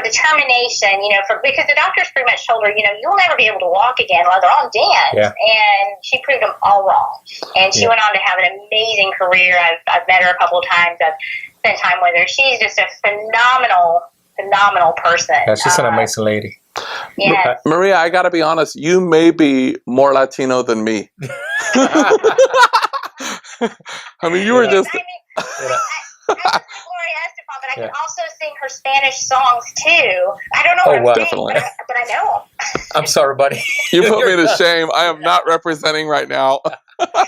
determination, because the doctors pretty much told her, you'll never be able to walk again while they're on dance. Yeah. And she proved them all wrong. And she went on to have an amazing career. I've met her a couple of times. I've spent time with her. She's just a phenomenal person. Yeah, she's an amazing lady. Yeah. Maria, I got to be honest, you may be more Latino than me. I mean, you were just... I Gloria Estefan, but I can also sing her Spanish songs too. I don't know what I'm saying, but I know them. I'm sorry, buddy. You put me to shame. I am not representing right now. I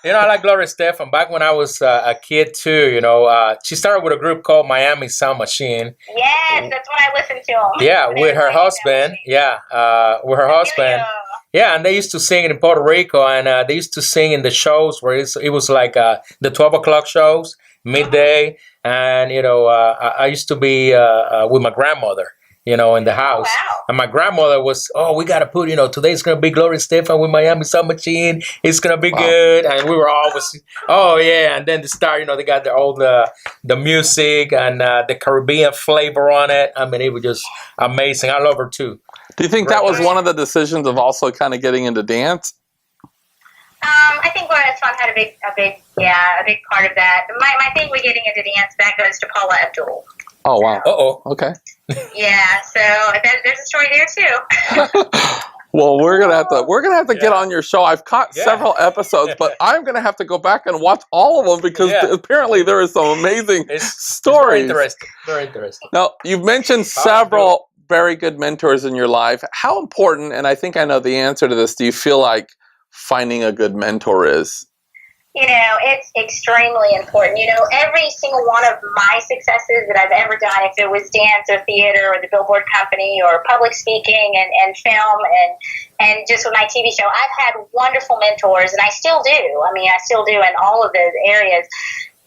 like Gloria Estefan. Back when I was a kid too, she started with a group called Miami Sound Machine. Yes, that's when I listened to them. Yeah, with her husband. Yeah, with her husband. Yeah, and they used to sing in Puerto Rico, and they used to sing in the shows where it was like the 12 o'clock shows, midday. And, I used to be with my grandmother, in the house. Oh, wow. And my grandmother was, we got to put, today's going to be Gloria Estefan with Miami Sound Machine. It's going to be good. And we were always, And then the start, they got all the music and the Caribbean flavor on it. I mean, it was just amazing. I love her too. Do you think that was one of the decisions of also kind of getting into dance? I think Gloria Estefan had a big part of that. My thing with getting into dance, that goes to Paula Abdul. Oh wow! Uh-oh. Okay. Yeah, so there's a story there too. Well, we're gonna have to get on your show. I've caught several episodes, but I'm gonna have to go back and watch all of them because apparently there is some amazing stories. Very interesting. Now, you've mentioned several very good mentors in your life. How important, and I think I know the answer to this, do you feel like finding a good mentor is? It's extremely important. Every single one of my successes that I've ever done, if it was dance or theater or the Billboard Company or public speaking and film and just with my TV show, I've had wonderful mentors, and I still do. I mean, I still do in all of those areas.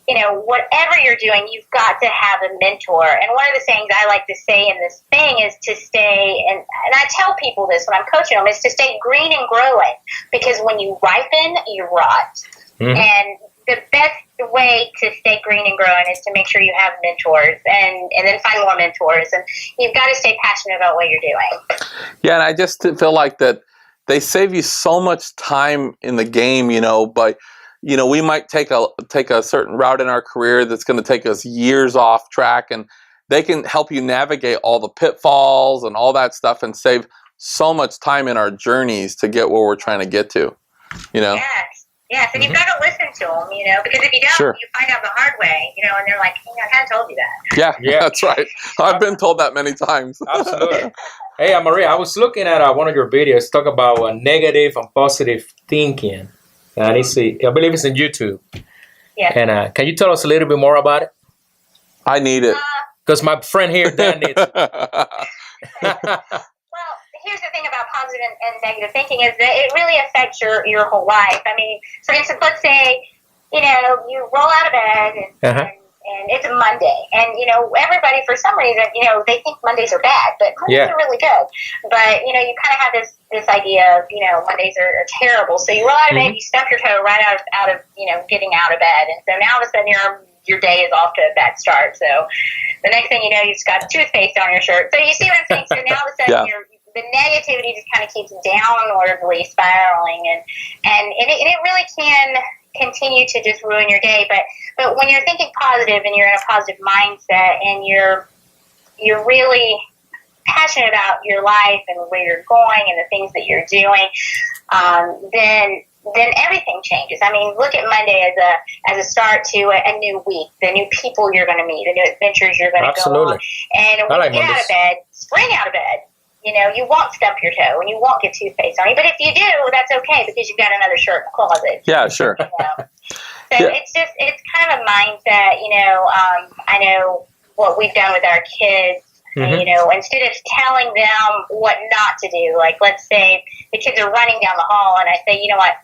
Whatever you're doing, you've got to have a mentor. And one of the things I like to say in this thing is to stay, and I tell people this when I'm coaching them, is to stay green and growing, because when you ripen, you rot. Mm-hmm. And the best way to stay green and growing is to make sure you have mentors and then find more mentors. And you've got to stay passionate about what you're doing. Yeah, and I just feel like that they save you so much time in the game, but we might take a certain route in our career that's going to take us years off track, and they can help you navigate all the pitfalls and all that stuff and save so much time in our journeys to get where we're trying to get to, you know? Yes, and you've got to listen to them, you know, because if you don't, you find out the hard way, you know, and they're like, I kind of told you that. Yeah, that's right. I've been told that many times. Absolutely. Hey, Maria, I was looking at one of your videos, talk about negative and positive thinking. And I believe it's on YouTube. Yeah. And can you tell us a little bit more about it? I need it. Because my friend here, Dan, needs it. Here's the thing about positive and negative thinking is that it really affects your whole life. I mean, for instance, let's say, you know, you roll out of bed and it's a Monday. And, you know, everybody, for some reason, you know, they think Mondays are bad, but Mondays are really good. But, you know, you kind of have this idea of, you know, Mondays are terrible. So you roll out of bed, you stump your toe right out of, you know, getting out of bed. And so now all of a sudden your day is off to a bad start. So the next thing you know, you've got toothpaste on your shirt. So you see what I'm saying? So now all of a sudden the negativity just kind of keeps downwardly spiraling, and it really can continue to just ruin your day. But when you're thinking positive and you're in a positive mindset and you're really passionate about your life and where you're going and the things that you're doing, then everything changes. I mean, look at Monday as a start to a new week, the new people you're going to meet, the new adventures you're going to go on. And when you get out of bed, spring out of bed. You know, you won't stump your toe and you won't get toothpaste on you. But if you do, that's okay because you've got another shirt in the closet. Yeah, sure. You know? So it's kind of a mindset, you know. I know what we've done with our kids, you know, instead of telling them what not to do, like let's say the kids are running down the hall and I say, you know what,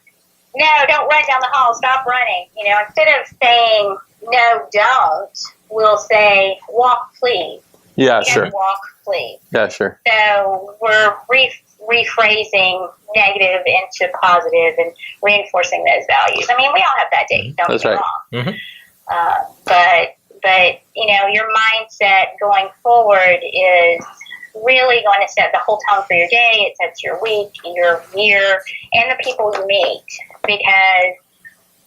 no, don't run down the hall, stop running. You know, instead of saying, no, don't, we'll say, walk, please. Yeah, sure. Walk, please. Yeah, sure. So we're rephrasing negative into positive and reinforcing those values. I mean, we all have bad days. Don't get me wrong. But you know, your mindset going forward is really going to set the whole tone for your day. It sets your week, your year, and the people you meet, because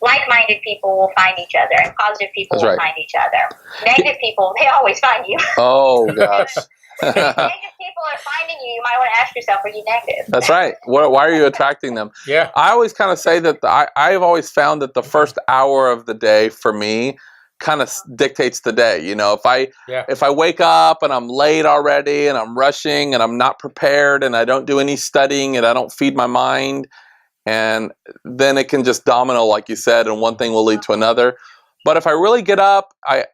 like-minded people will find each other, and positive people will find each other. Negative people, they always find you. Oh, gosh. If negative people are finding you, you might want to ask yourself, are you negative? That's right. Why are you attracting them? Yeah. I always kind of say that I've always found that the first hour of the day for me kind of dictates the day. You know, if I wake up and I'm late already and I'm rushing and I'm not prepared and I don't do any studying and I don't feed my mind, and then it can just domino, like you said, and one thing will lead to another. But if I really get up, I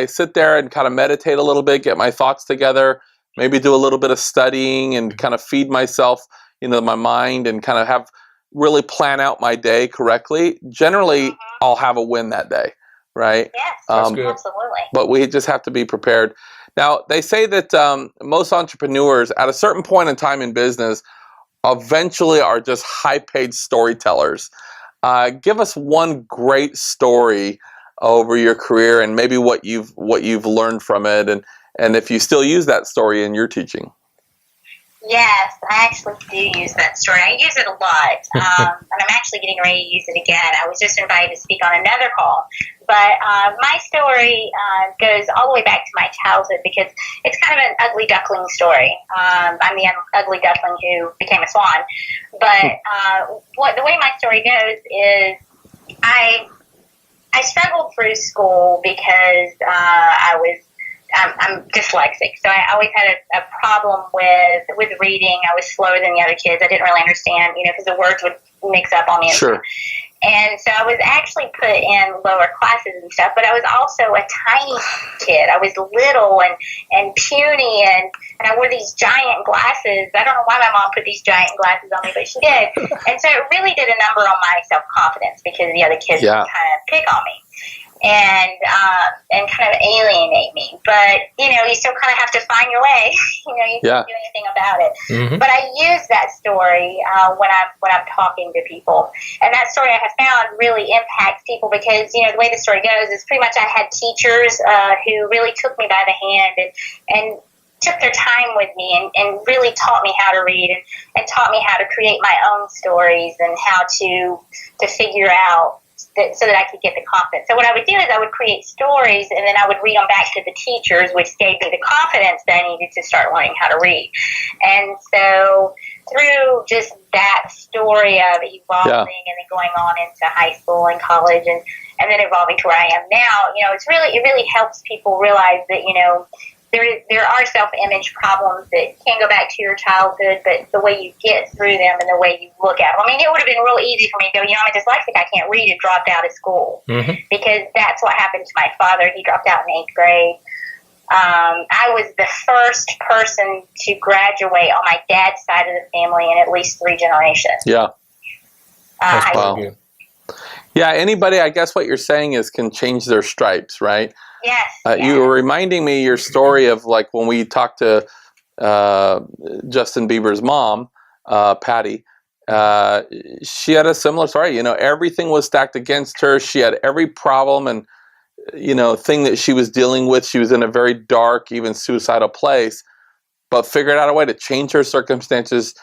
sit there and kind of meditate a little bit, get my thoughts together, maybe do a little bit of studying and kind of feed myself, you know, my mind, and kind of really plan out my day correctly. Generally, I'll have a win that day, right? Yes, absolutely. But we just have to be prepared. Now, they say that most entrepreneurs at a certain point in time in business eventually are just high-paid storytellers. Give us one great story over your career and maybe what you've learned from it, and if you still use that story in your teaching. Yes, I actually do use that story. I use it a lot, and I'm actually getting ready to use it again. I was just invited to speak on another call. But my story goes all the way back to my childhood because it's kind of an ugly duckling story. I'm the ugly duckling who became a swan. But the way my story goes is I struggled through school because I'm dyslexic, so I always had a problem with reading. I was slower than the other kids. I didn't really understand, you know, because the words would mix up on me. Sure. And so I was actually put in lower classes and stuff, but I was also a tiny kid. I was little and puny, and I wore these giant glasses. I don't know why my mom put these giant glasses on me, but she did. And so it really did a number on my self-confidence because the other kids would kind of pick on me and kind of alienate me. But, you know, you still kind of have to find your way. You know, you can't do anything about it. But I use that story when I'm talking to people. And that story I have found really impacts people because, you know, the way the story goes is pretty much I had teachers who really took me by the hand and took their time with me and really taught me how to read and taught me how to create my own stories and how to figure out so that I could get the confidence. So what I would do is I would create stories, and then I would read them back to the teachers, which gave me the confidence that I needed to start learning how to read. And so through just that story of evolving and then going on into high school and college and then evolving to where I am now, it really helps people realize that, there are self-image problems that can go back to your childhood, but the way you get through them and the way you look at them. I mean, it would have been real easy for me to go, I'm a dyslexic, I can't read, and dropped out of school. Because that's what happened to my father. He dropped out in 8th grade. I was the first person to graduate on my dad's side of the family in at least 3 generations. Yeah. Yeah, anybody, I guess what you're saying is can change their stripes, right? Yes. You were reminding me your story of like when we talked to Justin Bieber's mom, Patty. She had a similar story. Everything was stacked against her. She had every problem and thing that she was dealing with. She was in a very dark, even suicidal place, but figured out a way to change her circumstances.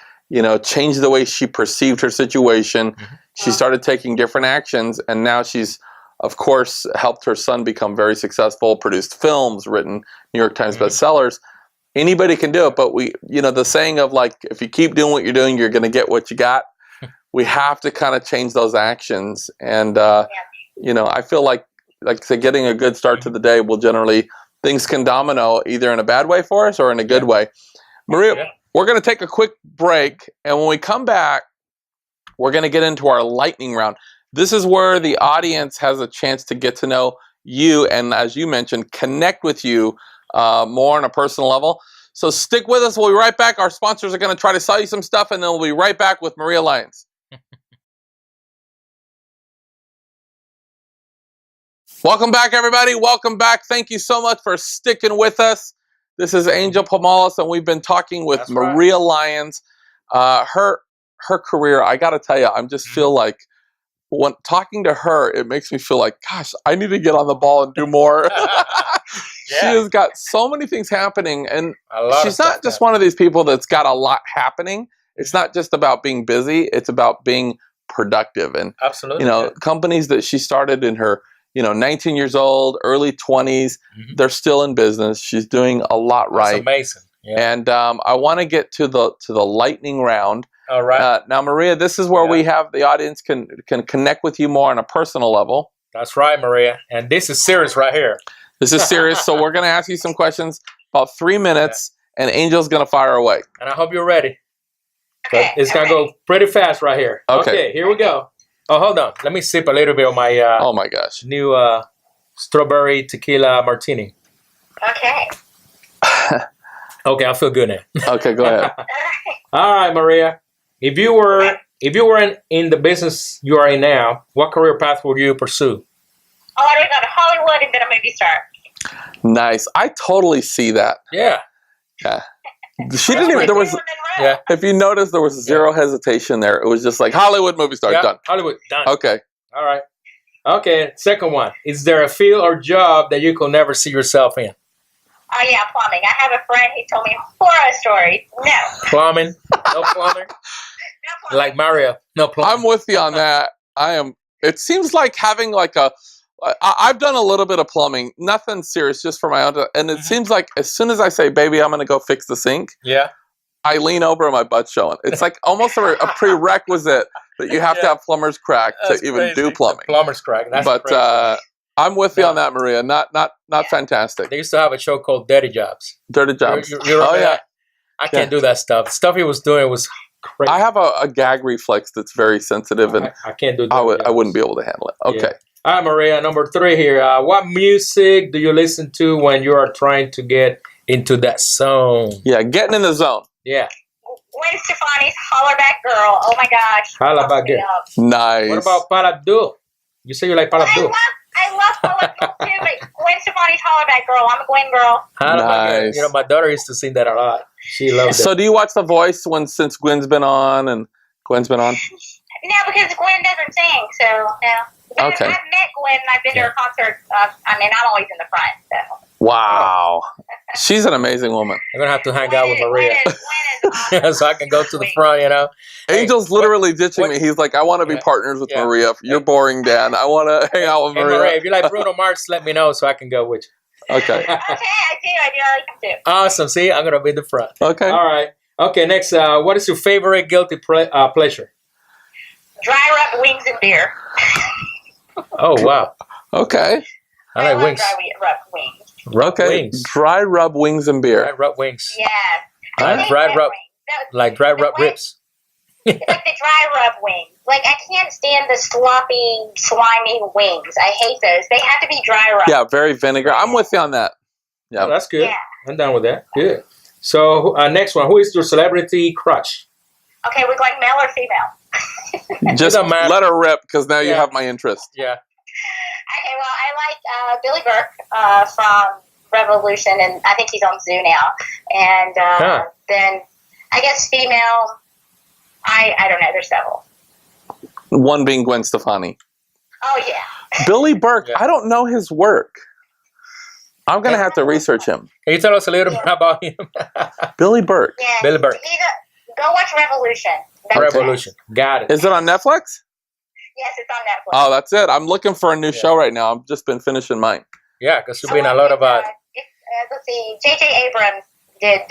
Change the way she perceived her situation. She started taking different actions, and now she's, of course, helped her son become very successful, produced films, written New York Times bestsellers. Anybody can do it, but the saying of like, if you keep doing what you're doing, you're going to get what you got. We have to kind of change those actions. And, I feel like say, getting a good start to the day will generally, things can domino either in a bad way for us or in a good way. Maria, we're going to take a quick break. And when we come back, we're going to get into our lightning round. This is where the audience has a chance to get to know you and, as you mentioned, connect with you more on a personal level. So stick with us. We'll be right back. Our sponsors are going to try to sell you some stuff, and then we'll be right back with Maria Lyons. Welcome back, everybody. Welcome back. Thank you so much for sticking with us. This is Angel Pomales, and we've been talking with Maria Lyons. Her career, I got to tell you, I just feel like when talking to her, it makes me feel like, gosh, I need to get on the ball and do more. She has got so many things happening, and she's not just one of these people that's got a lot happening. It's not just about being busy. It's about being productive. And, companies that she started in her, 19 years old, early 20s, they're still in business. She's doing a lot right. That's amazing. Yeah. And I want to get to the lightning round. All right. Now, Maria, this is where we have the audience can connect with you more on a personal level. That's right, Maria. And this is serious right here. This is serious. So we're going to ask you some questions, about 3 minutes, and Angel's going to fire away. And I hope you're ready. Okay. It's going to go pretty fast right here. Okay, here we go. Oh, hold on. Let me sip a little bit of my oh my gosh, new strawberry tequila martini. Okay. Okay, I feel good now. Okay, go ahead. All right, Maria. If you were in the business you are in now, what career path would you pursue? Oh, I would go to Hollywood and then a movie star. Nice. I totally see that. Yeah. She didn't even. There was. Yeah. If you notice, there was zero hesitation there. It was just like Hollywood movie star done. Hollywood done. Okay. All right. Okay. Second one. Is there a field or job that you could never see yourself in? Oh yeah, plumbing. I have a friend who told me horror stories. No. Plumbing. No plumbing. No plumbing. Like Mario. No plumbing. I'm with you on that. I am. It seems like having like a. I've done a little bit of plumbing, nothing serious, just for my own. And it seems like as soon as I say, "Baby, I'm going to go fix the sink," I lean over and my butt's showing. It's like almost a prerequisite that you have to have plumber's crack to even do plumbing. Plumber's crack. That's but I'm with you on that, Maria. Not fantastic. They used to have a show called Dirty Jobs. Dirty Jobs. You remember that? I can't do that stuff. The stuff he was doing was crazy. I have a gag reflex that's very sensitive, and I can't do that. I wouldn't be able to handle it. Okay. Yeah. All right, Maria, number 3 here. What music do you listen to when you are trying to get into that zone? Yeah, getting in the zone. Yeah. Gwen Stefani's Hollerback Girl. Oh my gosh. Hollerback Girl. Nice. What about Parabdu? You say you like Parabdu. I love Hollerback too, but Gwen Stefani's Hollerback Girl. I'm a Gwen girl. Nice. You know, my daughter used to sing that a lot. She loves it. So do you watch The Voice since Gwen's been on and Gwen's been on? No, because Gwen doesn't sing, so no. Okay. I've met Gwen and I've been to her concert. I'm always in the front. So. Wow. She's an amazing woman. I'm going to have to hang out with Maria. So I can go to the front, you know. Angel's literally ditching me. He's like, I want to be partners with Maria. You're boring, Dan. I want to hang out with Maria. Maria. If you like Bruno Mars, let me know so I can go with you. Okay, Okay. I do. Awesome. See, I'm going to be in the front. Okay. All right. Okay, next. What is your favorite guilty pleasure? Dry rub wings and beer. Oh, wow. Okay. I like wings. Dry rub wings. Okay. Wings. Dry rub wings and beer. Dry rub wings. Yeah. Dry rub. Like dry rub ribs. It's like the dry rub wings. Like, I can't stand the sloppy, slimy wings. I hate those. They have to be dry rub. Yeah, very vinegar. I'm with you on that. Yeah. Oh, that's good. Yeah. I'm down with that. Good. So, next one. Who is your celebrity crush? Okay, we're going male or female? Just let her rip, because now you have my interest. Yeah. Okay, well, I like Billy Burke from Revolution, and I think he's on Zoo now. And then, I guess female, I don't know, there's several. One being Gwen Stefani. Oh, yeah. Billy Burke, I don't know his work. I'm going to have to research him. Can you tell us a little bit about him? Billy Burke. Yeah. Billy Burke. Go watch Revolution. Revolution. Got it. Is it on Netflix? Yes, it's on Netflix. Oh, that's it. I'm looking for a new show right now. I've just been finishing mine. Yeah, because there's been a lot of... let's see, J.J. Abrams did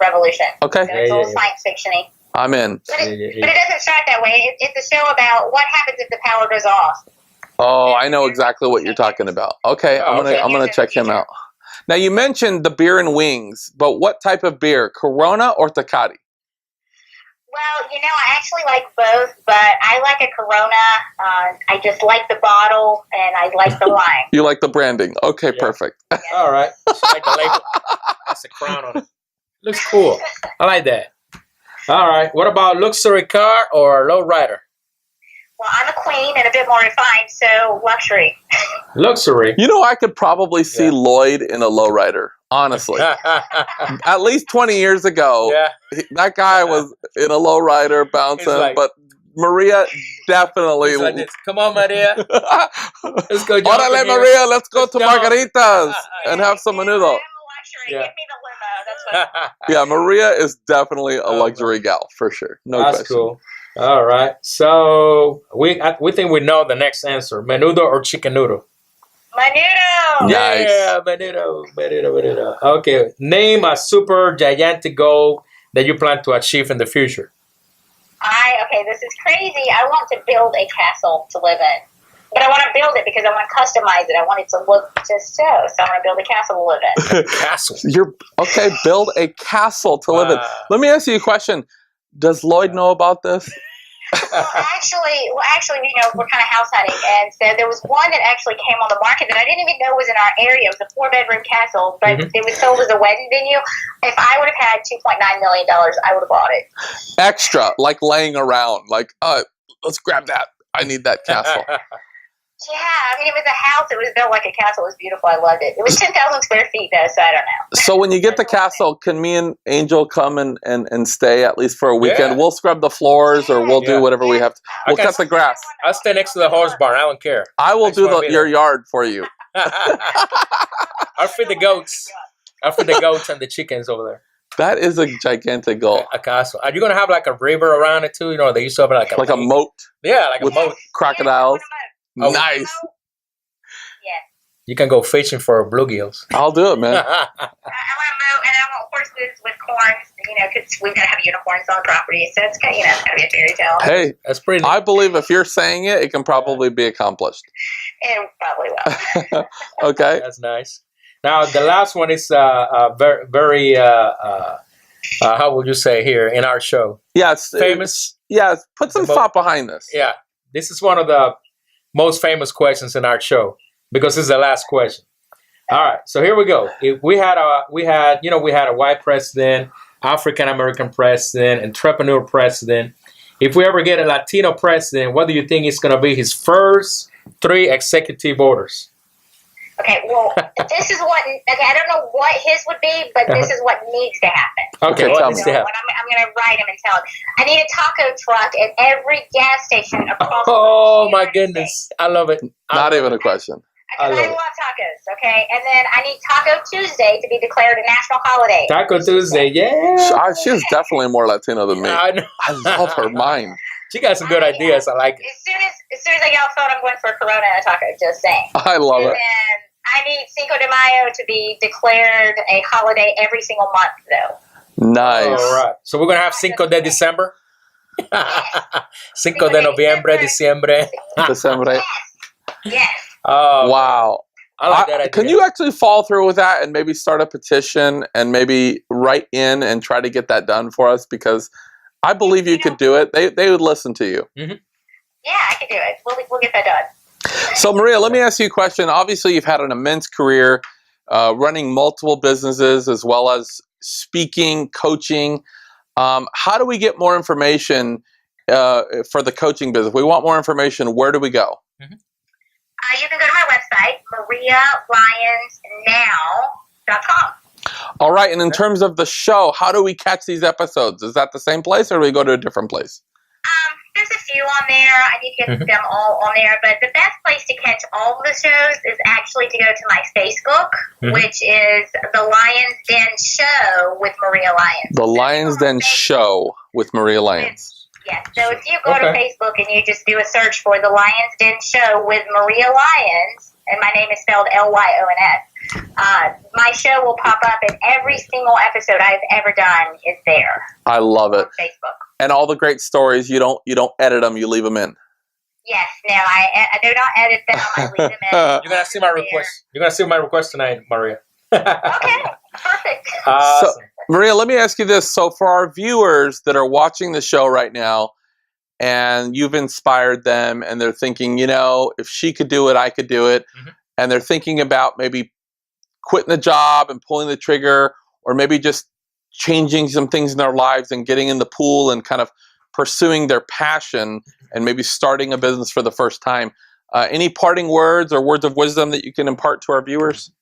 Revolution. Okay. So it's a little science fiction-y. I'm in. But it doesn't start that way. It's a show about what happens if the power goes off. Oh, I know exactly what you're talking about. Okay, I'm gonna check him out. Now, you mentioned the beer and wings, but what type of beer? Corona or Tecate? Well, I actually like both, but I like a Corona. I just like the bottle, and I like the lime. You like the branding. Okay, perfect. Yeah. All right. Just like the label. That's a crown on it. Looks cool. I like that. All right. What about luxury car or low rider? Well, I'm a queen and a bit more refined, so luxury. Luxury? I could probably see Lloyd in a lowrider, honestly. At least 20 years ago, that guy was in a lowrider bouncing, but Maria definitely... Like this. Come on, Maria. Let's go. Órale, Maria, let's go to Margaritas and have some menudo. Give me the limo. That's what. Yeah, Maria is definitely a luxury gal, for sure. No question. That's cool. All right. So we think we know the next answer. Menudo or chicken noodle? Menudo. Nice. Yeah, menudo. Okay. Name a super gigantic goal that you plan to achieve in the future. Okay, this is crazy. I want to build a castle to live in. But I want to build it because I want to customize it. I want it to look just so. So I want to build a castle to live in. Castle. Build a castle to live in. Let me ask you a question. Does Lloyd know about this? Well, actually, we're kind of house hunting, and so there was one that actually came on the market that I didn't even know was in our area. It was a 4-bedroom castle, but it was sold as a wedding venue. If I would have had $2.9 million, I would have bought it. Extra, like laying around, like, let's grab that. I need that castle. Yeah, it was a house. It was built like a castle. It was beautiful. I loved it. It was 10,000 square feet, though, so I don't know. So when you get the castle, can me and Angel come and stay at least for a weekend? Yeah. We'll scrub the floors or we'll do whatever we have to. We'll cut the grass. I'll stay next to the horse barn. I don't care. I will do your yard for you. I'll feed the goats. I'll feed the goats and the chickens over there. That is a gigantic goal. A castle. Are you going to have like a river around it too? They used to have like a moat. Yeah, like a moat. Crocodiles. Nice. Yeah. You can go fishing for bluegills. I'll do it, man. I want to moat, and I want horses with horns, because we've got to have unicorns on the property. So it's going to be a fairy tale. Hey, that's pretty. I believe if you're saying it, it can probably be accomplished. It probably will. Okay. That's nice. Now, the last one is very how would you say here in our show? Yeah, famous. Put some thought behind this. Yeah, this is one of the most famous questions in our show because this is the last question. All right, so here we go. If we had a white president, African American president, entrepreneur president. If we ever get a Latino president, what do you think is going to be his first 3 executive orders? Okay, well, this is what. Okay, I don't know what his would be, but this is what needs to happen. Okay, what needs to happen? I'm going to write him and tell him. I need a taco truck at every gas station across. Oh my goodness, I love it. Not even a question. Because I love tacos, okay? And then I need Taco Tuesday to be declared a national holiday. Taco Tuesday, yeah. She's definitely more Latino than me. I love her mind. She got some good ideas. I like it. As soon as I get off the phone, I'm going for a Corona and a taco, just saying. I love it. And I need Cinco de Mayo to be declared a holiday every single month, though. Nice. All right. So we're going to have Cinco de December? Cinco de Noviembre, Diciembre. December. Yes. Wow. I like that idea. Can you actually follow through with that and maybe start a petition and maybe write in and try to get that done for us? Because I believe you could do it. They would listen to you. Mm-hmm. Yeah, I could do it. We'll get that done. So, Maria, let me ask you a question. Obviously, you've had an immense career running multiple businesses as well as speaking, coaching. How do we get more information for the coaching business? We want more information. Where do we go? Mm-hmm. You can go to my website, marialyonsnow.com. All right. And in terms of the show, how do we catch these episodes? Is that the same place or do we go to a different place? There's a few on there. I need to get them all on there. But the best place to catch all of the shows is actually to go to my Facebook, which is The Lyons Den Show with Maria Lyons. The Lyons Den Show with Maria Lyons. Yes. So if you go to Facebook and you just do a search for The Lyons Den Show with Maria Lyons, and my name is spelled Lyons, my show will pop up, and every single episode I've ever done is there. I love it. On Facebook. And all the great stories, you don't edit them, you leave them in. Yes, no, I do not edit them. I leave them in. You're gonna see my request. You're gonna see my request tonight, Maria. Okay, perfect. Awesome. So, Maria, let me ask you this. So for our viewers that are watching the show right now, and you've inspired them, and they're thinking, if she could do it, I could do it, and they're thinking about maybe quitting the job and pulling the trigger, or maybe just changing some things in their lives and getting in the pool and kind of pursuing their passion and maybe starting a business for the first time. Any parting words or words of wisdom that you can impart to our viewers?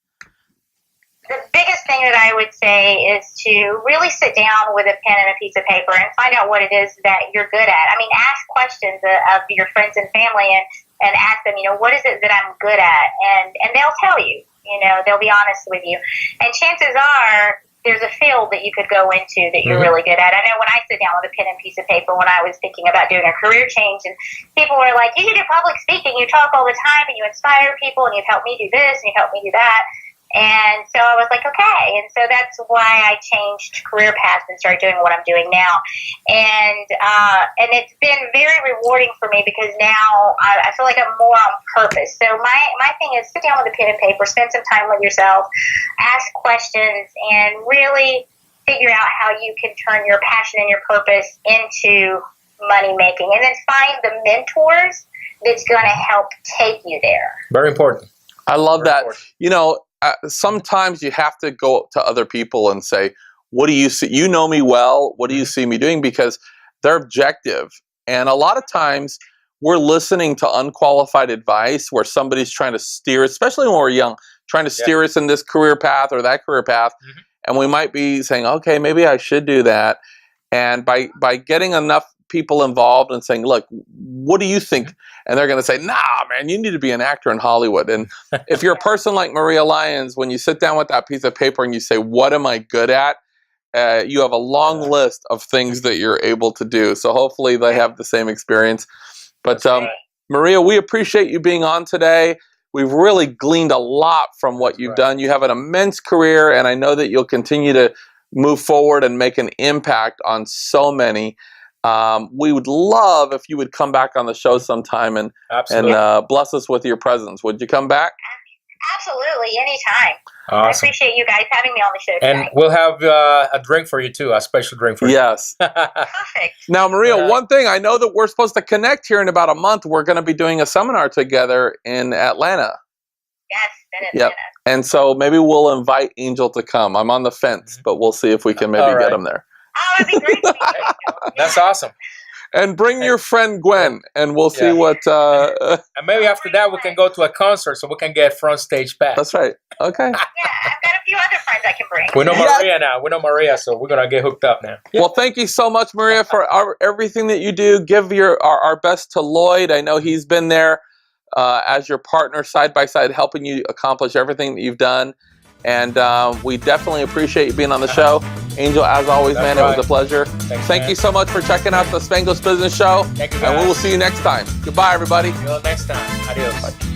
The biggest thing that I would say is to really sit down with a pen and a piece of paper and find out what it is that you're good at. I mean, ask questions of your friends and family and ask them, what is it that I'm good at? And they'll tell you, they'll be honest with you. And chances are there's a field that you could go into that you're really good at. I know when I sit down with a pen and piece of paper when I was thinking about doing a career change, and people were like, you do public speaking, you talk all the time, and you inspire people, and you've helped me do this, and you've helped me do that. And so I was like, okay. And so that's why I changed career paths and started doing what I'm doing now. And it's been very rewarding for me because now I feel like I'm more on purpose. So my thing is sit down with a pen and paper, spend some time with yourself, ask questions, and really figure out how you can turn your passion and your purpose into money making. And then find the mentors that's going to help take you there. Very important. I love that. Sometimes you have to go up to other people and say, what do you see? You know me well. What do you see me doing? Because they're objective. And a lot of times we're listening to unqualified advice where somebody's trying to steer, especially when we're young, trying to steer us in this career path or that career path. And we might be saying, okay, maybe I should do that. And by getting enough people involved and saying, look, what do you think? And they're going to say, nah, man, you need to be an actor in Hollywood. And if you're a person like Maria Lyons, when you sit down with that piece of paper and you say, what am I good at? You have a long list of things that you're able to do. So hopefully they have the same experience. But Maria, we appreciate you being on today. We've really gleaned a lot from what you've done. You have an immense career, and I know that you'll continue to move forward and make an impact on so many. We would love if you would come back on the show sometime and bless us with your presence. Would you come back? Absolutely, anytime. Awesome. I appreciate you guys having me on the show tonight. And we'll have a drink for you too, a special drink for you. Yes. Perfect. Now, Maria, one thing, I know that we're supposed to connect here in about a month. We're going to be doing a seminar together in Atlanta. Yes, in Atlanta. Yep. And so maybe we'll invite Angel to come. I'm on the fence, but we'll see if we can maybe get him there. Oh, it'd be great to meet you. That's awesome. And bring your friend Gwen, and we'll see what... and maybe after that, we can go to a concert so we can get front stage pass. That's right. Okay. Yeah, I've got a few other friends I can bring. We know Maria now. We know Maria, so we're going to get hooked up now. Well, thank you so much, Maria, for everything that you do. Give our best to Lloyd. I know he's been there as your partner, side by side, helping you accomplish everything that you've done. And we definitely appreciate you being on the show. Angel, as always, man, it was a pleasure. Thank you so much for checking out the Spanglish Business Show. Thank you, and we will see you next time. Goodbye, everybody. See you next time. Adios. Bye.